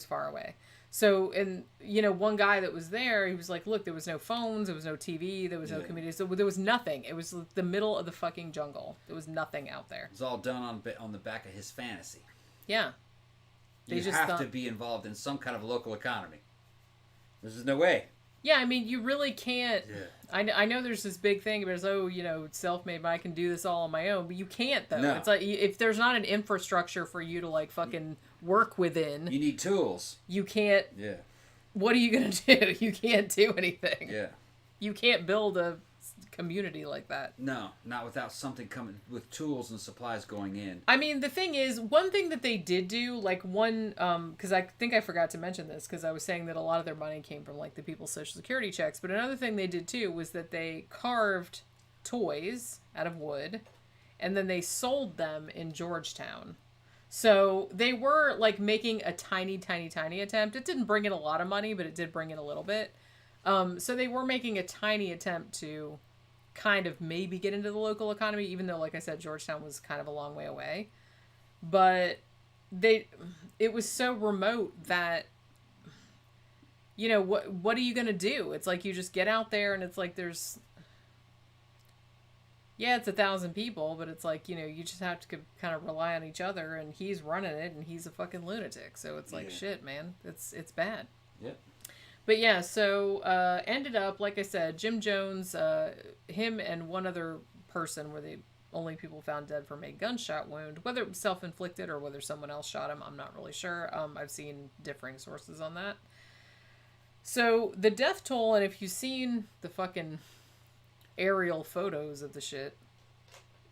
far away. So, and, you know, one guy that was there, he was like, look, there was no phones, there was no TV, there was no community, so there was nothing. It was the middle of the fucking jungle. There was nothing out there. It was all done on the back of his fantasy. Yeah. You have to be involved in some kind of local economy. There's no way. Yeah, I mean, you really can't. Yeah. I know there's this big thing about, self-made, but I can do this all on my own. But you can't, though. No. It's like, if there's not an infrastructure for you to, like, fucking work within. You need tools. You can't. Yeah. What are you going to do? You can't do anything. Yeah. You can't build a community like that. No, not without something coming with tools and supplies going in. I mean, the thing is, one thing that they did do, like because I think I forgot to mention this, because I was saying that a lot of their money came from, like, the people's Social Security checks, but another thing they did too was that they carved toys out of wood, and then they sold them in Georgetown. So they were, like, making a tiny, tiny, tiny attempt. It didn't bring in a lot of money, but it did bring in a little bit. So they were making a tiny attempt to kind of maybe get into the local economy, even though, like I said, Georgetown was kind of a long way away. But it was so remote that, you know, what are you going to do? It's like you just get out there and it's like it's 1,000 people, but it's like, you know, you just have to kind of rely on each other, and he's running it and he's a fucking lunatic. So it's like, shit, man, it's bad. Yep. But yeah, so ended up, like I said, Jim Jones, him and one other person were the only people found dead from a gunshot wound. Whether it was self-inflicted or whether someone else shot him, I'm not really sure. I've seen differing sources on that. So the death toll, and if you've seen the fucking aerial photos of the shit,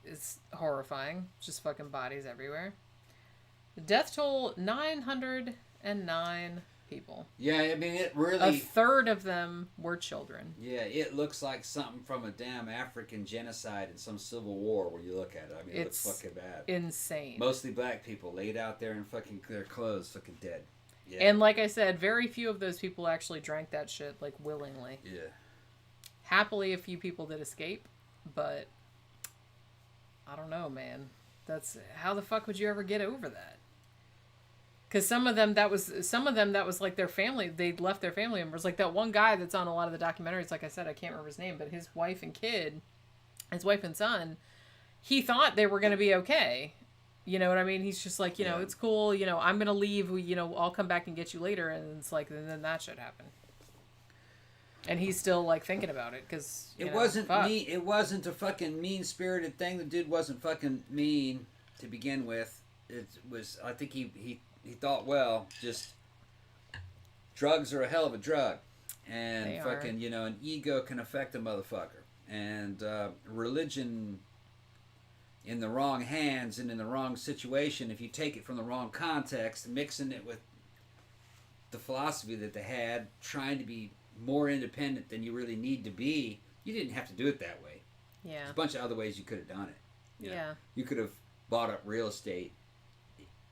it's horrifying. Just fucking bodies everywhere. The death toll, 909 people. Yeah, I mean, it really... A third of them were children. Yeah, it looks like something from a damn African genocide in some civil war when you look at it. I mean, it looks fucking bad. Insane. Mostly black people laid out there in fucking their clothes, fucking dead. Yeah. And like I said, very few of those people actually drank that shit, like, willingly. Yeah. Happily, a few people did escape, but I don't know, man. How the fuck would you ever get over that? Because some of them that was like their family. They left their family members. Like that one guy that's on a lot of the documentaries. Like I said, I can't remember his name, but his wife and son, he thought they were going to be okay. You know what I mean? He's just like, you know, it's cool. You know, I'm going to leave. I'll come back and get you later. And it's like, and then that should happen. And he's still, like, thinking about it because it wasn't mean. It wasn't a fucking mean-spirited thing. The dude wasn't fucking mean to begin with. It was. I think he thought, well, just drugs are a hell of a drug, and fucking, you know, an ego can affect a motherfucker, and religion in the wrong hands and in the wrong situation, if you take it from the wrong context, mixing it with the philosophy that they had, trying to be more independent than you really need to be, you didn't have to do it that way. Yeah. There's a bunch of other ways you could have done it. You know? Yeah. You could have bought up real estate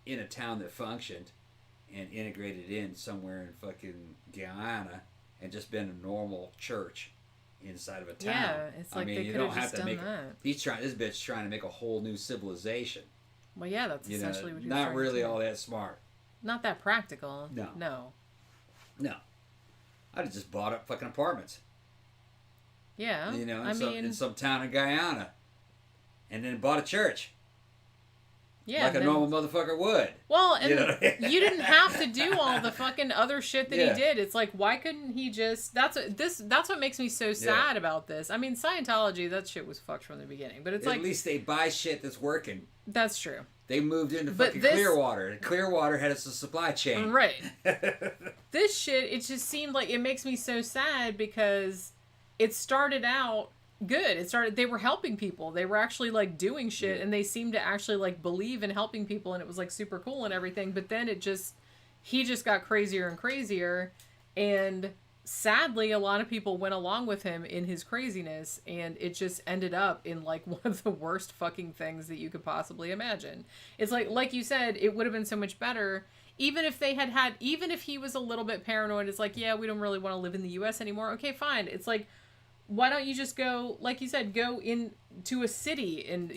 in a town that functioned and integrated in somewhere in fucking Guyana and just been a normal church. inside of a town. Yeah, it's like they could have just done that. This bitch trying to make a whole new civilization. Well, yeah, that's essentially what you're not really all that smart. Not that practical. No. I'd have just bought up fucking apartments. Yeah. In some town in Guyana. And then bought a church. Yeah. Like a normal motherfucker would. Well, and you didn't have to do all the fucking other shit that he did. It's like, why couldn't he just... That's what makes me so sad about this. I mean, Scientology, that shit was fucked from the beginning. But it's at least they buy shit that's working. That's true. They moved into fucking Clearwater. Clearwater had a supply chain. Right. This shit, it just seemed like... It makes me so sad because it started out good. They were helping people. They were actually like doing shit, and they seemed to actually like believe in helping people, and it was like super cool and everything. But then he just got crazier and crazier, and sadly a lot of people went along with him in his craziness, and it just ended up in like one of the worst fucking things that you could possibly imagine. It's like you said, it would have been so much better even if even if he was a little bit paranoid. It's like, yeah, we don't really want to live in the US anymore. Okay, fine. It's like, why don't you just go, like you said, go into a city and,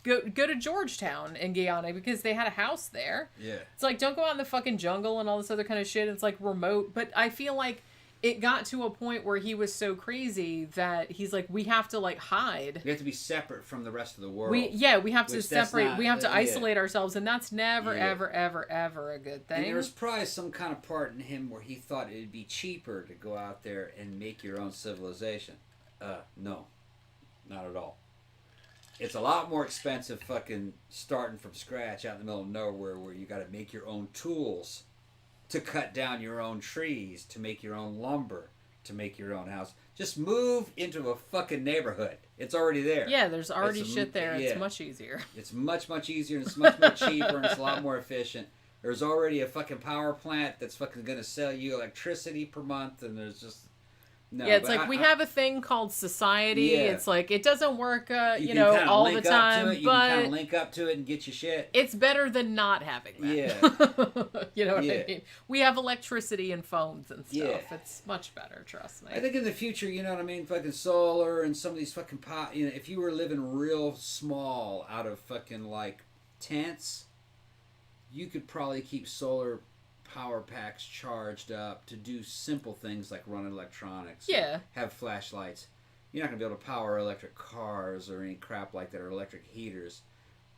go to Georgetown in Guyana because they had a house there. Yeah. It's like, don't go out in the fucking jungle and all this other kind of shit. It's like remote. But I feel like it got to a point where he was so crazy that he's like, we have to like hide. We have to be separate from the rest of the world. We have to separate. We have to isolate ourselves. And that's never, ever, ever, ever a good thing. And there was probably some kind of part in him where he thought it'd be cheaper to go out there and make your own civilization. No. Not at all. It's a lot more expensive fucking starting from scratch out in the middle of nowhere where you got to make your own tools to cut down your own trees, to make your own lumber, to make your own house. Just move into a fucking neighborhood. It's already there. Yeah, there's already shit there. Yeah. It's much easier. It's much, much easier, and it's much more cheaper, and it's a lot more efficient. There's already a fucking power plant that's fucking going to sell you electricity per month, and there's just... No, yeah, it's like we have a thing called society. Yeah. It's like it doesn't work, all the time, but you can kind of link up to it and get your shit. It's better than not having that. Yeah, you know what I mean. We have electricity and phones and stuff. Yeah. It's much better, trust me. I think in the future, you know what I mean, fucking solar and some of these fucking if you were living real small out of fucking like tents, you could probably keep solar power packs charged up to do simple things like run electronics. Yeah. Have flashlights. You're not going to be able to power electric cars or any crap like that, or electric heaters.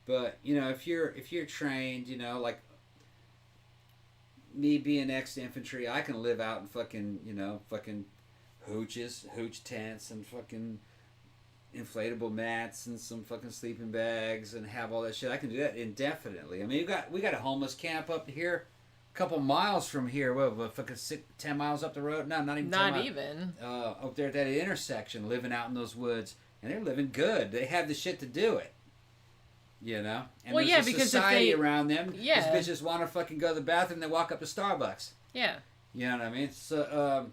But, if you're trained, like me being ex-infantry, I can live out in fucking hooch tents and fucking inflatable mats and some fucking sleeping bags and have all that shit. I can do that indefinitely. I mean, we got a homeless camp up here. Couple miles from here, what, fucking 10 miles up the road? No, not even 10 miles. Not even. Up there at that intersection, living out in those woods, and they're living good. They have the shit to do it, And well, there's because society around them. Yeah. These bitches want to fucking go to the bathroom, they walk up to Starbucks. Yeah. You know what I mean? So,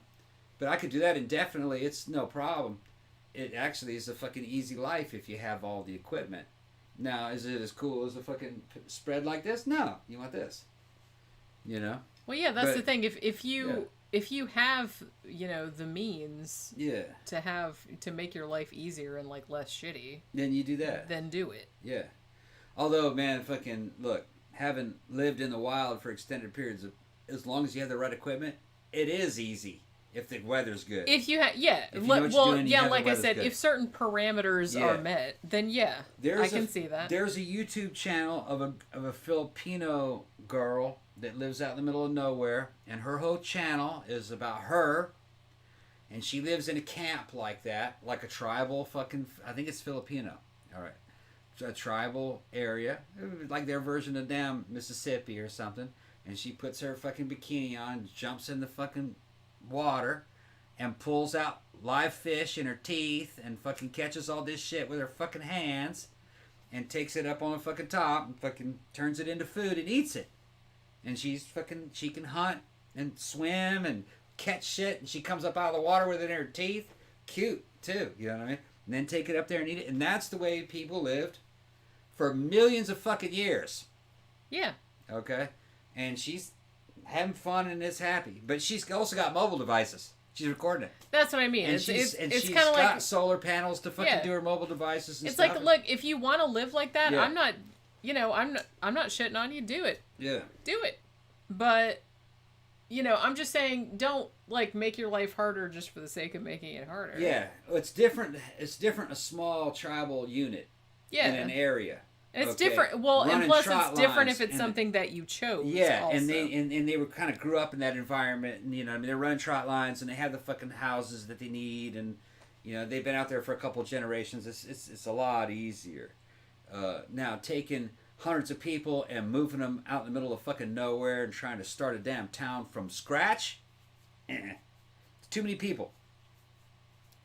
but I could do that indefinitely. It's no problem. It actually is a fucking easy life if you have all the equipment. Now, is it as cool as a fucking spread like this? No. You want this. Well, yeah, that's the thing. If you have the means to make your life easier and like less shitty, then you do that. Then do it. Yeah. Although, man, fucking look, having lived in the wild for extended periods of, as long as you have the right equipment, it is easy if the weather's good. If you have, like I said, if certain parameters are met, then I can see that. There's a YouTube channel of a Filipino girl that lives out in the middle of nowhere, and her whole channel is about her, and she lives in a camp like that, like a tribal fucking, I think it's Filipino, all right, it's a tribal area, like their version of damn Mississippi or something, and she puts her fucking bikini on, jumps in the fucking water, and pulls out live fish in her teeth, and fucking catches all this shit with her fucking hands, and takes it up on the fucking top, and fucking turns it into food and eats it. And she can hunt and swim and catch shit, and she comes up out of the water with it in her teeth. Cute, too, you know what I mean? And then take it up there and eat it. And that's the way people lived for millions of fucking years. Yeah. Okay? And she's having fun and is happy. But she's also got mobile devices. She's recording it. That's what I mean. And It's she's kind got of like solar panels to fucking do her mobile devices and it's stuff. like, look, if you want to live like that, Yeah. I'm not, I'm not shitting on you. Do it. Yeah. Do it. But, I'm just saying, don't like make your life harder just for the sake of making it harder. Yeah, it's different. It's different. A small tribal unit in an area. And it's different. Well, Running and plus trot it's different lines if it's something that you chose. Yeah, also. and they were kind of grew up in that environment, and they're running trot lines, and they have the fucking houses that they need, and they've been out there for a couple generations. It's a lot easier. Now taking hundreds of people and moving them out in the middle of fucking nowhere and trying to start a damn town from scratch, it's too many people.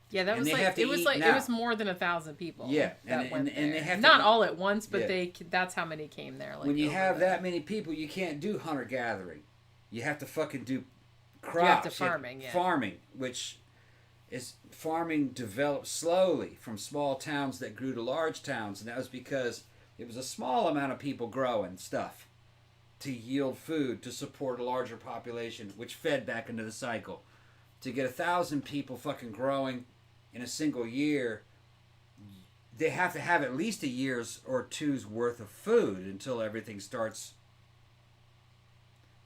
Yeah, that was like it was more than 1,000 people. Yeah, and they have not to, all at once, but that's how many came there. Like, when you have that many people, you can't do hunter gathering. You have to fucking do crops. You have to farming. Yeah. Farming, which is farming developed slowly from small towns that grew to large towns, and that was because it was a small amount of people growing stuff to yield food to support a larger population, which fed back into the cycle. To get 1,000 people fucking growing in a single year, they have to have at least a year's or two's worth of food until everything starts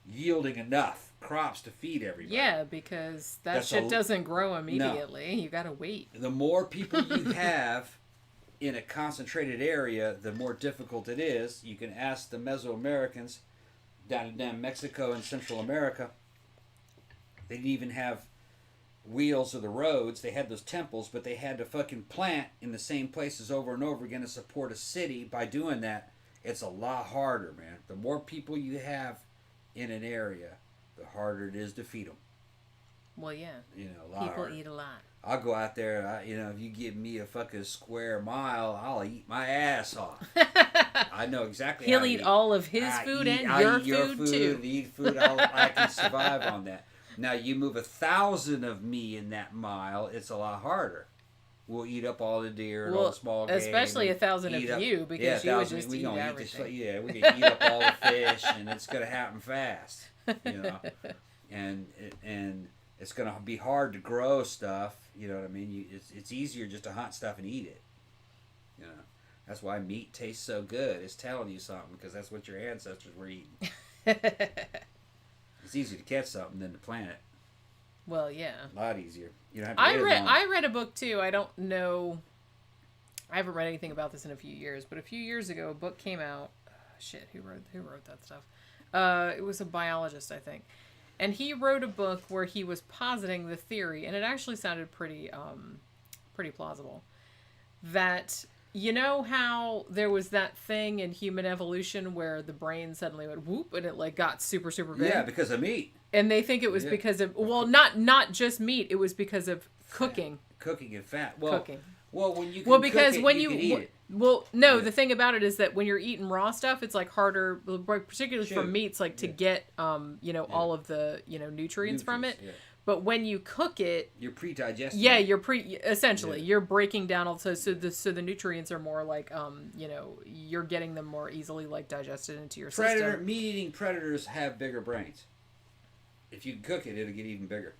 yielding enough crops to feed everybody. Yeah, because that shit doesn't grow immediately. No. You gotta wait. The more people you have in a concentrated area, the more difficult it is. You can ask the Mesoamericans down in Mexico and Central America. They didn't even have wheels of the roads. They had those temples, but they had to fucking plant in the same places over and over again to support a city. By doing that, it's a lot harder, man. The more people you have in an area, the harder it is to feed them. Well, yeah. A lot people harder. Eat a lot. I'll go out there, if you give me a fucking square mile, I'll eat my ass off. I know exactly He'll how to eat all of his food and your food too. Eat food, I can survive on that. Now, you move 1,000 of me in that mile, it's a lot harder. We'll eat up all the deer and all the small game. Especially 1,000 of you, because you would just eat everything. We're going to eat up all the fish, and it's going to happen fast. And it's going to be hard to grow stuff. You know what I mean? It's easier just to hunt stuff and eat it. That's why meat tastes so good. It's telling you something, because that's what your ancestors were eating. It's easier to catch something than to plant it. Well, yeah. A lot easier. You don't have to I read a book too. I don't know. I haven't read anything about this in a few years, but a few years ago, a book came out. Who wrote that stuff? It was a biologist, I think, and he wrote a book where he was positing the theory, and it actually sounded pretty plausible. That how there was that thing in human evolution where the brain suddenly went whoop and it got super, super big? Yeah, because of meat. And they think it was because of, not just meat, it was because of cooking. Cooking and fat. Cooking. Well, when you can because cook when you you can eat it. Well, no, the thing about it is that when you're eating raw stuff, it's harder, particularly for meats, to get all of the nutrients from it. Yeah. But when you cook it, you're pre-digesting. Yeah, you're breaking down also, so the nutrients are more you're getting them more easily digested into your system. Meat-eating predators have bigger brains. If you cook it, it'll get even bigger.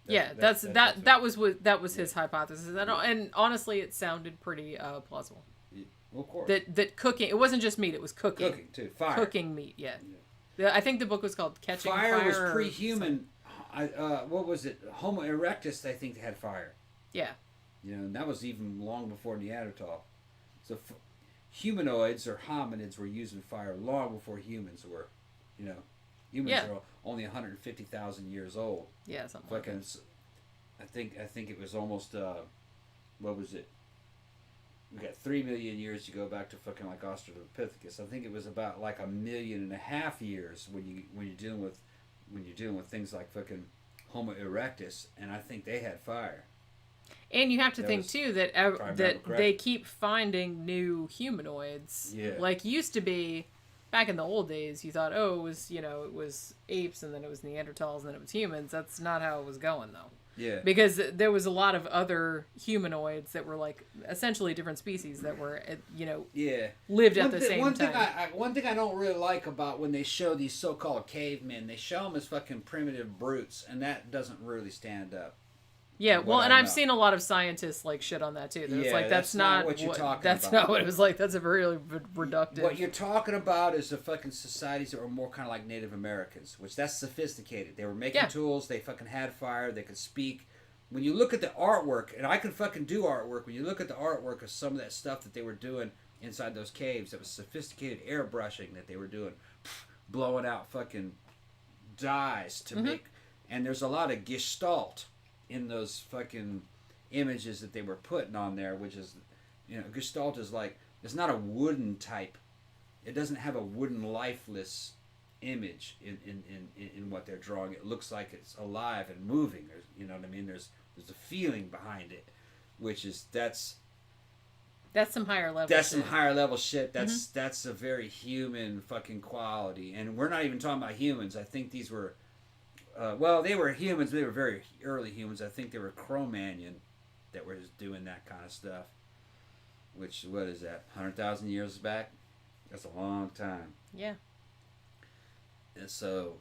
That was his hypothesis, and honestly, it sounded pretty plausible. Yeah, well, of course. That cooking, it wasn't just meat; it was cooking. Cooking too, fire. Cooking meat, yeah. I think the book was called Catching Fire. Fire was pre-human. What was it? Homo erectus, I think, had fire. Yeah. And that was even long before Neanderthal. So humanoids or hominids were using fire long before humans were. Humans are only 150,000 years old. Yeah, something like that. I think it was almost what was it? We got 3 million years to go back to fucking Australopithecus. I think it was about 1.5 million years when you're dealing with things like fucking Homo erectus, and I think they had fire. And you have to think too that they keep finding new humanoids. Yeah. Used to be back in the old days, you thought, it was apes, and then it was Neanderthals, and then it was humans. That's not how it was going, though. Yeah. Because there was a lot of other humanoids that were like essentially different species that were, lived at the same time. One thing I don't really like about when they show these so-called cavemen, they show them as fucking primitive brutes, and that doesn't really stand up. Yeah, well, and I've seen a lot of scientists like shit on that too. It's like that's not what you're talking that's about. not what it was like. That's a very reductive. What you're talking about is the fucking societies that were more kind of like Native Americans, which that's sophisticated. They were making tools. They fucking had fire. They could speak. When you look at the artwork, and I can fucking do artwork. When you look at the artwork of some of that stuff that they were doing inside those caves, that was sophisticated airbrushing that they were doing, blowing out fucking dyes to make. And there's a lot of gestalt in those fucking images that they were putting on there, which is, gestalt is like, it's not a wooden type. It doesn't have a wooden, lifeless image in what they're drawing. It looks like it's alive and moving. There's, you know what I mean? There's a feeling behind it, which is that's some higher level. That's some higher level shit. That's a very human fucking quality, and we're not even talking about humans. I think these were. They were humans. They were very early humans. I think they were Cro-Magnon that were doing that kind of stuff. Which, what is that? 100,000 years back? That's a long time. Yeah. And so,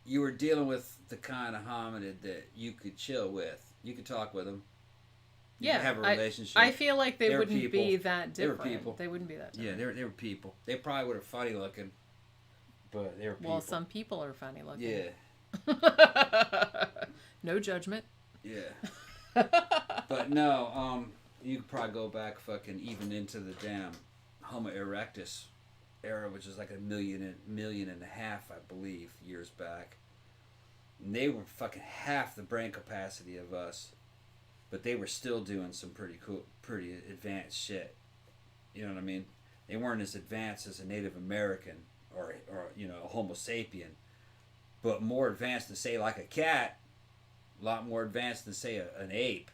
you were dealing with the kind of hominid that you could chill with. You could talk with them. You could have a relationship. I feel like they wouldn't be that different. They were people. They wouldn't be that different. Yeah, they were people. They probably were funny looking, but they were people. Well, some people are funny looking. Yeah. No judgment. Yeah. But no, you could probably go back fucking even into the damn Homo erectus era, which is like a million and a half, I believe, years back. And they were fucking half the brain capacity of us, but they were still doing some pretty cool, pretty advanced shit. You know what I mean? They weren't as advanced as a Native American or a Homo sapien, but more advanced than, say, like a cat. A lot more advanced than, say, an ape.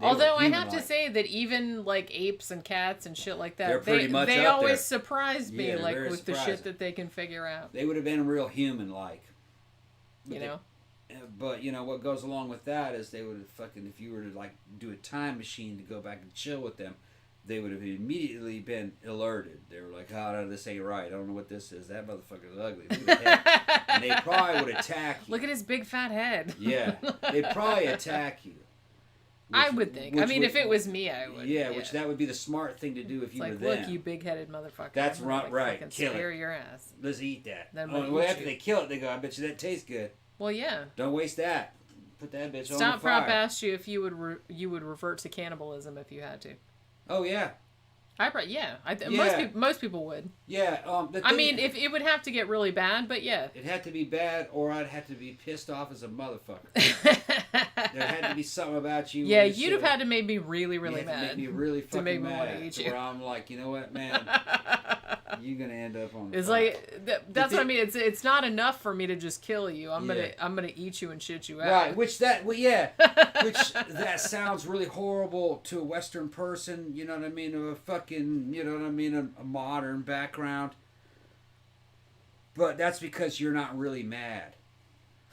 Although I have to say that even like apes and cats and shit like that, they're pretty much they up always there. surprise me, Yeah, like with surprising. the shit that they can figure out. They would have been real human-like. But But what goes along with that is they would have fucking, if you were to like do a time machine to go back and chill with them, they would have immediately been alerted. They were like, "Oh, no, this ain't right. I don't know what this is. That motherfucker's ugly." Look at that. And they probably would attack you. Look at his big fat head. Yeah, they'd probably attack you. I would think. I mean, if it was me, I would. Yeah, which that would be the smart thing to do if you were them. Look, you big-headed motherfucker. That's right. Kill it. Scare your ass. Let's eat that. Then after they kill it, they go, "I bet you that tastes good." Well, yeah. Don't waste that. Put that bitch on the fire. Stop Prop asked you if you would revert to cannibalism if you had to. Oh yeah. Most people would. Yeah. I mean, if it would have to get really bad, but yeah. It'd have to be bad, or I'd have to be pissed off as a motherfucker. There had to be something about you. Yeah, you'd have had to make me really, really mad. To make me really fucking to make me mad. want to eat you. Where I'm like, you know what, man? You're gonna end up on. It's fire. That's what I mean. It's not enough for me to just kill you. I'm gonna eat you and shit you out. Right. Which that sounds really horrible to a Western person. You know what I mean? Of a fucking, a modern background. But that's because you're not really mad.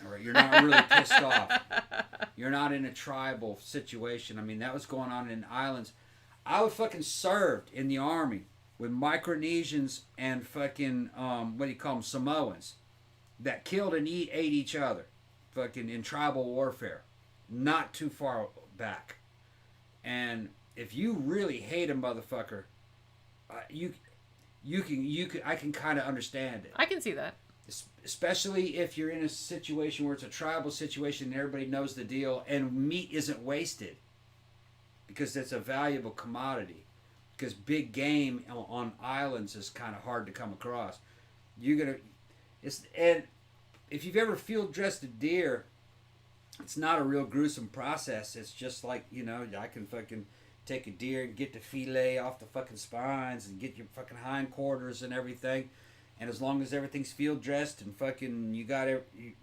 All right, you're not really pissed off. You're not in a tribal situation. I mean, that was going on in islands. I was fucking served in the army with Micronesians and fucking, Samoans that killed and ate each other. Fucking in tribal warfare. Not too far back. And if you really hate a motherfucker, I can kind of understand it. I can see that. Especially if you're in a situation where it's a tribal situation and everybody knows the deal and meat isn't wasted. Because it's a valuable commodity. Because big game on islands is kind of hard to come across. And if you've ever field dressed a deer, it's not a real gruesome process. It's just like, I can fucking take a deer and get the fillet off the fucking spines and get your fucking hindquarters and everything. And as long as everything's field dressed and fucking, you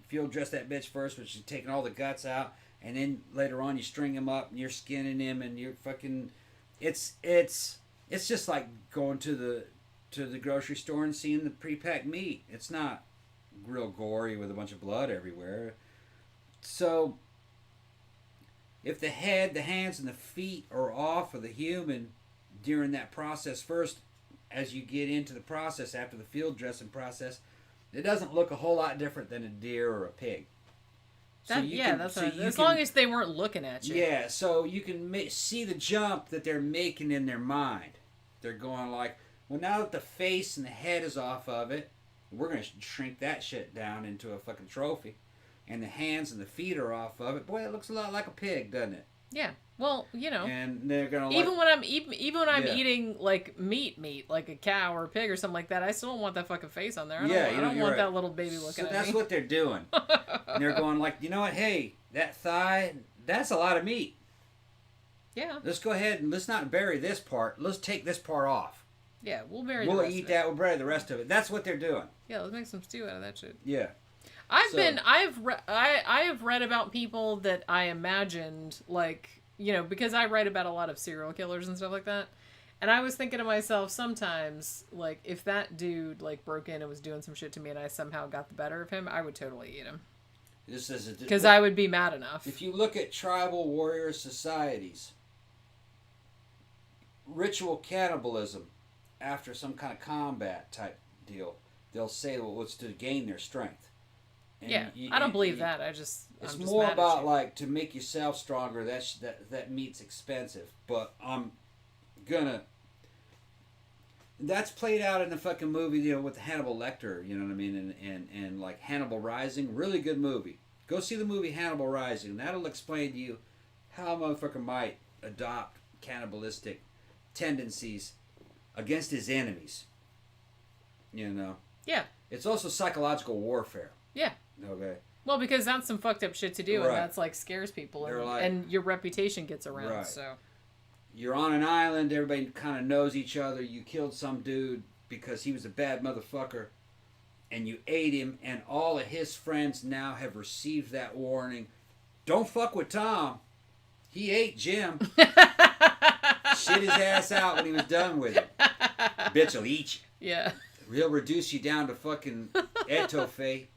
field dress that bitch first, which is taking all the guts out, and then later on you string him up and you're skinning him and you're fucking, it's just like going to the grocery store and seeing the pre-packed meat. It's not real gory with a bunch of blood everywhere. So if the head, the hands, and the feet are off of the human during that process first, as you get into the process after the field dressing process, it doesn't look a whole lot different than a deer or a pig. As long as they weren't looking at you. Yeah, so you can see the jump that they're making in their mind. They're going like, well, now that the face and the head is off of it, we're going to shrink that shit down into a fucking trophy. And the hands and the feet are off of it. Boy, it looks a lot like a pig, doesn't it? Yeah. Well, you know. And they're going to even when I'm eating like meat, like a cow or a pig or something like that, I still don't want that fucking face on there. I don't want that little baby looking at me. So that's what they're doing. And they're going like, you know what? Hey, that thigh, that's a lot of meat. Yeah. Let's go ahead and let's not bury this part. Let's take this part off. Yeah, we'll bury the rest of it. We'll eat that. We'll bury the rest of it. That's what they're doing. Yeah, let's make some stew out of that shit. Yeah. I have read about people that I imagined, like, you know, because I write about a lot of serial killers and stuff like that. And I was thinking to myself sometimes, like, if that dude, like, broke in and was doing some shit to me and I somehow got the better of him, I would totally eat him. Because I would be mad enough. If you look at tribal warrior societies, ritual cannibalism after some kind of combat type deal, they'll say, well, it's to gain their strength. And I don't believe that. It's more about like to make yourself stronger. That meat's expensive, but I'm gonna. That's played out in the fucking movie, you know, with Hannibal Lecter. You know what I mean? And like Hannibal Rising, really good movie. Go see the movie Hannibal Rising. That'll explain to you how a motherfucker might adopt cannibalistic tendencies against his enemies. You know. Yeah. It's also psychological warfare. Yeah. Okay. Well, because that's some fucked up shit to do, right. And that's like scares people, and your reputation gets around. Right. So you're on an island, everybody kind of knows each other. You killed some dude because he was a bad motherfucker, and you ate him, and all of his friends now have received that warning. Don't fuck with Tom. He ate Jim. Shit his ass out when he was done with it. Bitch will eat you. Yeah. He'll reduce you down to fucking etouffee.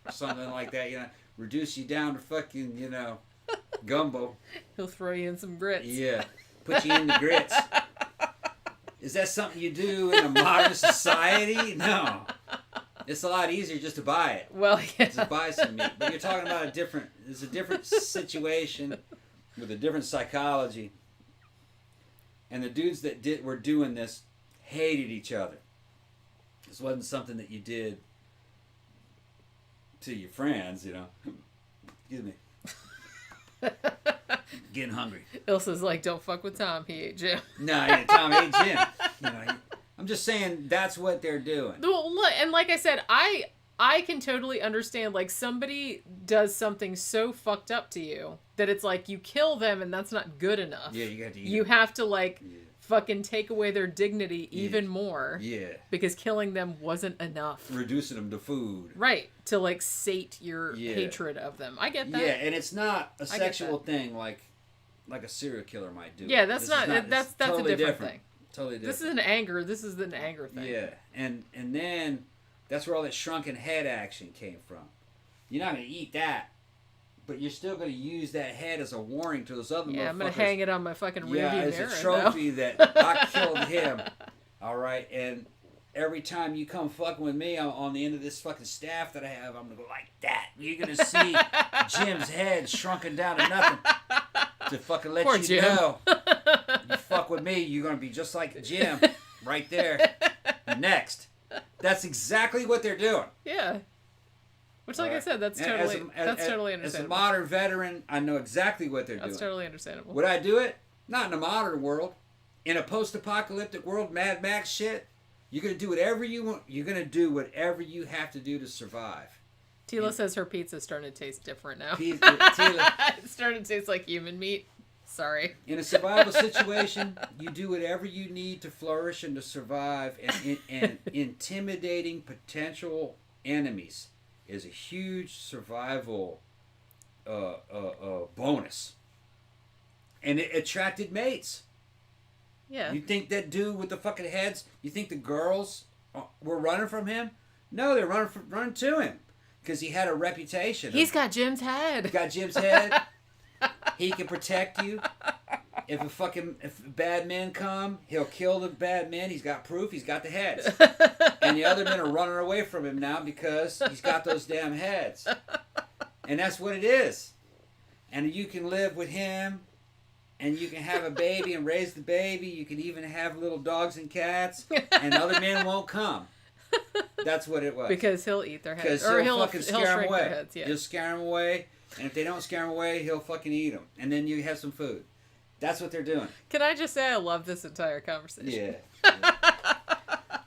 Or something like that, you know. Reduce you down to fucking, you know, gumbo. He'll throw you in some grits. Yeah. Put you in the grits. Is that something you do in a modern society? No. It's a lot easier just to buy it. Well, yeah. Just buy some meat. But you're talking about it's a different situation with a different psychology. And the dudes that were doing this hated each other. This wasn't something that you did to your friends, you know. Excuse me. Getting hungry. Ilse's like, don't fuck with Tom. He ate Jim. No, yeah, Tom ate Jim. You know, I'm just saying that's what they're doing. Well, look, and like I said, I can totally understand, like, somebody does something so fucked up to you that it's like you kill them and that's not good enough. Yeah, you got to eat You them. have to, like... Yeah. Fucking take away their dignity even more. Yeah. Because killing them wasn't enough. Reducing them to food. Right. To like sate your hatred of them. I get that. Yeah, and it's not a sexual thing like a serial killer might do. Yeah, that's that's totally a different thing. Totally different. This is an anger thing. Yeah. And then that's where all that shrunken head action came from. You're not gonna eat that. But you're still going to use that head as a warning to those other motherfuckers. Yeah, I'm going to hang it on my fucking rearview mirror. Yeah, as a trophy that I killed him. All right? And every time you come fucking with me on the end of this fucking staff that I have, I'm going to go like that. You're going to see Jim's head shrunken down to nothing to fucking let Poor you Jim. know. You fuck with me, you're going to be just like Jim right there. Next. That's exactly what they're doing. Yeah. Which, like I said, that's totally understandable. As a modern veteran, I know exactly what they're doing. That's totally understandable. Would I do it? Not in a modern world. In a post-apocalyptic world, Mad Max shit, you're going to do whatever you want. You're going to do whatever you have to do to survive. Tila says her pizza's starting to taste different now. It's starting to taste like human meat. Sorry. In a survival situation, you do whatever you need to flourish and to survive. And intimidating potential enemies is a huge survival bonus. And it attracted mates. Yeah. You think that dude with the fucking heads, you think the girls were running from him? No, they're running to him. Because he had a reputation. He's got Jim's head. Got Jim's head. He can protect you. If bad men come, he'll kill the bad men. He's got proof. He's got the heads. And the other men are running away from him now because he's got those damn heads. And that's what it is. And you can live with him, and you can have a baby and raise the baby. You can even have little dogs and cats, and other men won't come. That's what it was. Because he'll eat their heads. Or he'll fucking scare them away. Their heads, yeah. He'll scare them away, and if they don't scare them away, he'll fucking eat them. And then you have some food. That's what they're doing. Can I just say I love this entire conversation? Yeah.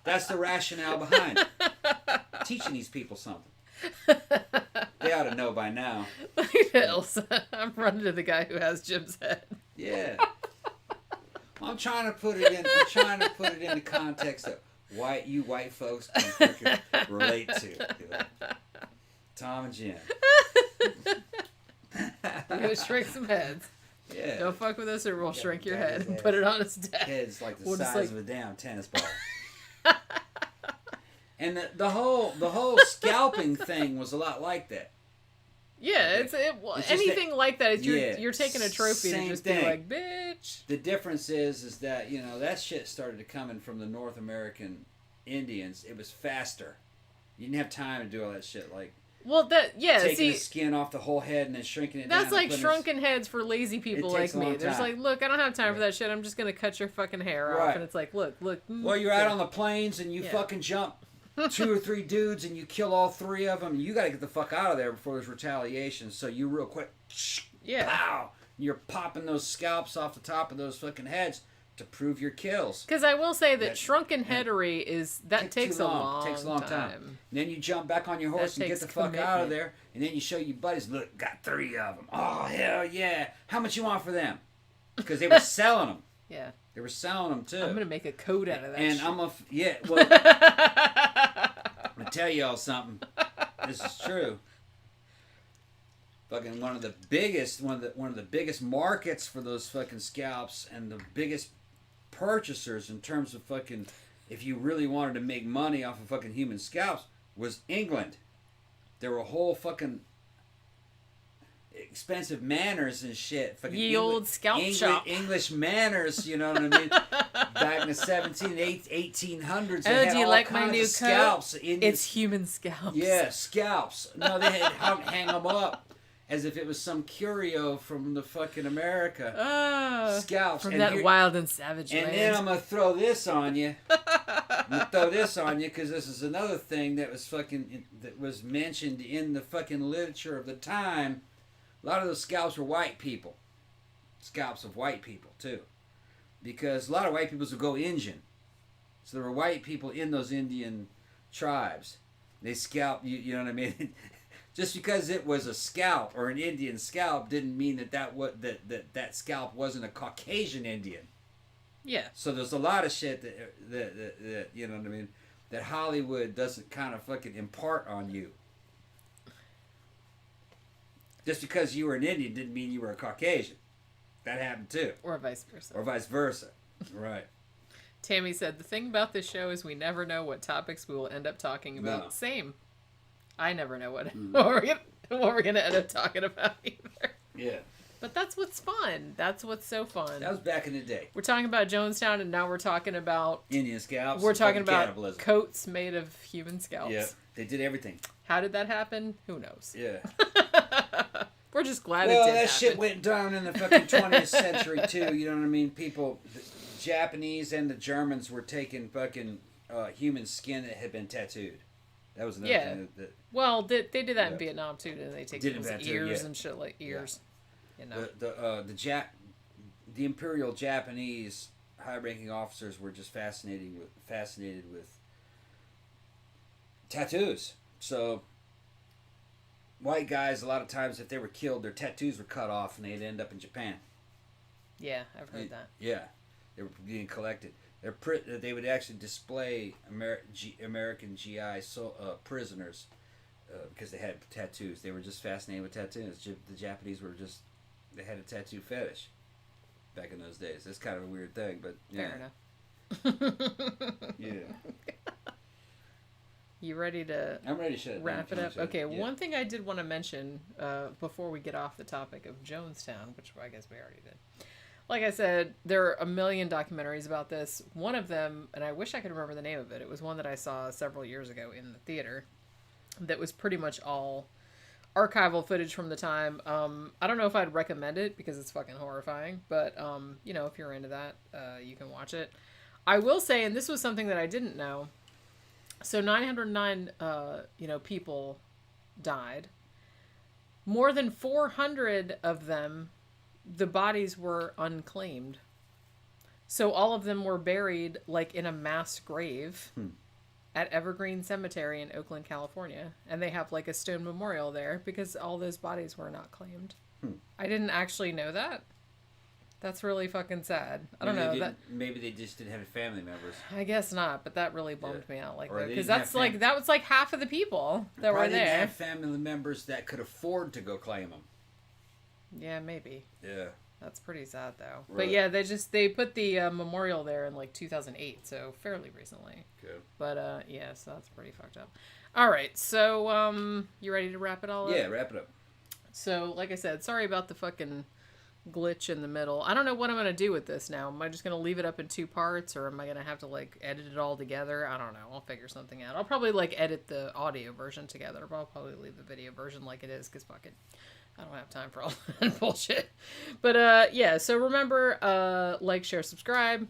That's the rationale behind it. Teaching these people something. They ought to know by now. Ilse, I'm running to the guy who has Jim's head. Yeah. I'm trying to put it in the context of you white folks can relate to. You know? Tom and Jim. We're gonna shrink some heads. Yeah. Don't fuck with us or we'll shrink your head and put it on his desk. Head's like the size of a damn tennis ball. And the whole scalping thing was a lot like that. Yeah, it's anything like that. You're taking a trophy to just thing. Be like, bitch. The difference is that, you know, that shit started coming from the North American Indians. It was faster. You didn't have time to do all that shit like. Well, taking the skin off the whole head and then shrinking it down. That's like shrunken heads for lazy people like me. There's time. like, look, I don't have time for that shit. I'm just going to cut your fucking hair off. And it's like, look. Well, you're out on the plains and you fucking jump 2 or 3 dudes and you kill all 3 of them. You got to get the fuck out of there before there's retaliation. So you real quick, pow, you're popping those scalps off the top of those fucking heads to prove your kills. Because I will say that shrunken headery takes a long time. And then you jump back on your horse and get the fuck out of there. And then you show your buddies, look, got 3 of them. Oh, hell yeah. How much you want for them? Because they were selling them. Yeah. They were selling them too. I'm going to make a coat out of that and shit. I'm going to tell y'all something. This is true. Fucking one of the biggest markets for those fucking scalps and the biggest purchasers in terms of fucking, if you really wanted to make money off of fucking human scalps, was England. There were whole fucking expensive manors and shit. Fucking old scalp shop. English manors, you know what I mean? Back in the 1800s, they had do you all like kinds my new of scalps. It's human scalps. Yeah, scalps. No, they had hang them up as if it was some curio from the fucking America. Scalps. From that wild and savage land. And then I'm going to throw this on you. Because this is another thing that was mentioned in the fucking literature of the time. A lot of those scalps were white people. Scalps of white people, too. Because a lot of white people would go Indian. So there were white people in those Indian tribes. They scalped, you know what I mean? Just because it was a scalp or an Indian scalp didn't mean that scalp wasn't a Caucasian Indian. Yeah. So there's a lot of shit that you know what I mean, that Hollywood doesn't kind of fucking impart on you. Just because you were an Indian didn't mean you were a Caucasian. That happened too. Or vice versa. Right. Tammy said, the thing about this show is we never know what topics we will end up talking about. No. Same. I never know what we're gonna end up talking about either. Yeah. But that's what's fun. That's what's so fun. That was back in the day. We're talking about Jonestown, and now we're talking about Indian scalps. We're talking about cannibalism. Coats made of human scalps. Yeah, they did everything. How did that happen? Who knows? Yeah. We're just glad it did. Well, that shit went down in the fucking 20th century too. You know what I mean? People, the Japanese and the Germans were taking fucking human skin that had been tattooed. That was another thing. Well, they did that in Vietnam too. Didn't they take people's ears and shit like ears? Yeah. You know. The Imperial Japanese high-ranking officers were just fascinated with tattoos. So white guys, a lot of times, if they were killed, their tattoos were cut off and they'd end up in Japan. Yeah, I've heard that. Yeah, they were being collected. They would actually display American GI prisoners because they had tattoos. They were just fascinated with tattoos. The Japanese they had a tattoo fetish back in those days. That's kind of a weird thing, but fair enough. Yeah. You ready to I'm ready to shut it wrap it down. up? Okay, Yeah. one thing I did want to mention before we get off the topic of Jonestown, which I guess we already did. Like I said, there are a million documentaries about this. One of them, and I wish I could remember the name of it, it was one that I saw several years ago in the theater that was pretty much all archival footage from the time. I don't know if I'd recommend it because it's fucking horrifying, but you know, if you're into that, you can watch it. I will say, and this was something that I didn't know, so 909 people died. More than 400 of them, the bodies were unclaimed. So all of them were buried like in a mass grave at Evergreen Cemetery in Oakland, California. And they have like a stone memorial there because all those bodies were not claimed. I didn't actually know that. That's really fucking sad. I don't know. Maybe they just didn't have family members. I guess not, but that really bummed me out. Like, because that was like half of the people that were there. Didn't have family members that could afford to go claim them. Yeah, maybe. Yeah. That's pretty sad though. Right. But yeah, they put the memorial there in like 2008, so fairly recently. Good. But yeah, so that's pretty fucked up. All right, so you ready to wrap it all up? Yeah, wrap it up. So, like I said, sorry about the fucking glitch in the middle. I don't know what I'm gonna do with this now. Am I just gonna leave it up in 2 parts, or am I gonna have to like edit it all together? I don't know. I'll figure something out. I'll probably like edit the audio version together, but I'll probably leave the video version like it is, because fuck it, I don't have time for all that bullshit. But yeah, so remember, like, share, subscribe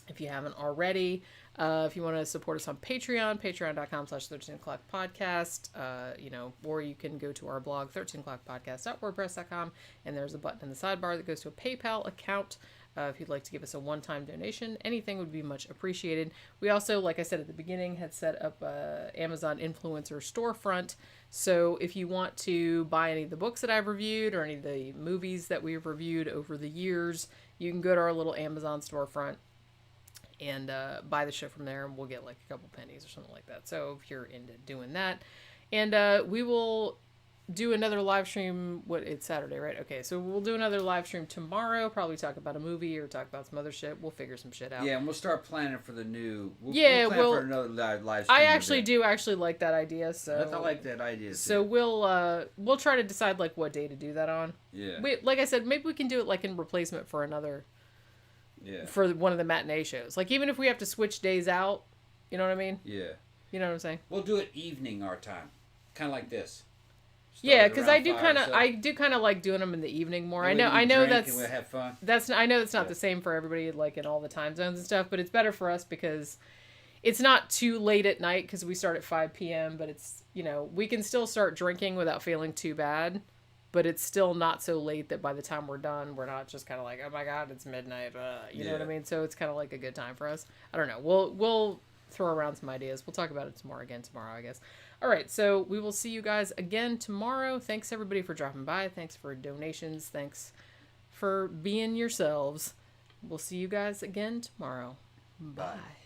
if you haven't already. If you want to support us on Patreon, patreon.com/13o'clockpodcast, or you can go to our blog, 13o'clockpodcast.wordpress.com, and there's a button in the sidebar that goes to a PayPal account. If you'd like to give us a one-time donation, anything would be much appreciated. We also, like I said at the beginning, had set up a Amazon influencer storefront. So if you want to buy any of the books that I've reviewed or any of the movies that we've reviewed over the years, you can go to our little Amazon storefront and buy the shit from there, and we'll get like a couple pennies or something like that. So if you're into doing that, and we will do another live stream. It's Saturday, right? Okay, so we'll do another live stream tomorrow. Probably talk about a movie or talk about some other shit. We'll figure some shit out. Yeah, and we'll start planning for the new. We'll plan for another live stream. I do like that idea. So I like that idea. Too. So we'll try to decide like what day to do that on. Yeah. Like I said, maybe we can do it like in replacement for another. Yeah. For one of the matinee shows, like even if we have to switch days out, you know what I mean? Yeah. You know what I'm saying? We'll do it evening our time, kind of like this. Yeah, because I do kind of like doing them in the evening more. I know that's we'll have fun. I know that's not the same for everybody, like in all the time zones and stuff, but it's better for us because it's not too late at night because we start at 5 p.m. But it's we can still start drinking without feeling too bad. But it's still not so late that by the time we're done, we're not just kind of like, oh my god, it's midnight. You know what I mean? So it's kind of like a good time for us. I don't know. We'll throw around some ideas. We'll talk about it tomorrow, I guess. All right, so we will see you guys again tomorrow. Thanks everybody for dropping by. Thanks for donations. Thanks for being yourselves. We'll see you guys again tomorrow. Bye.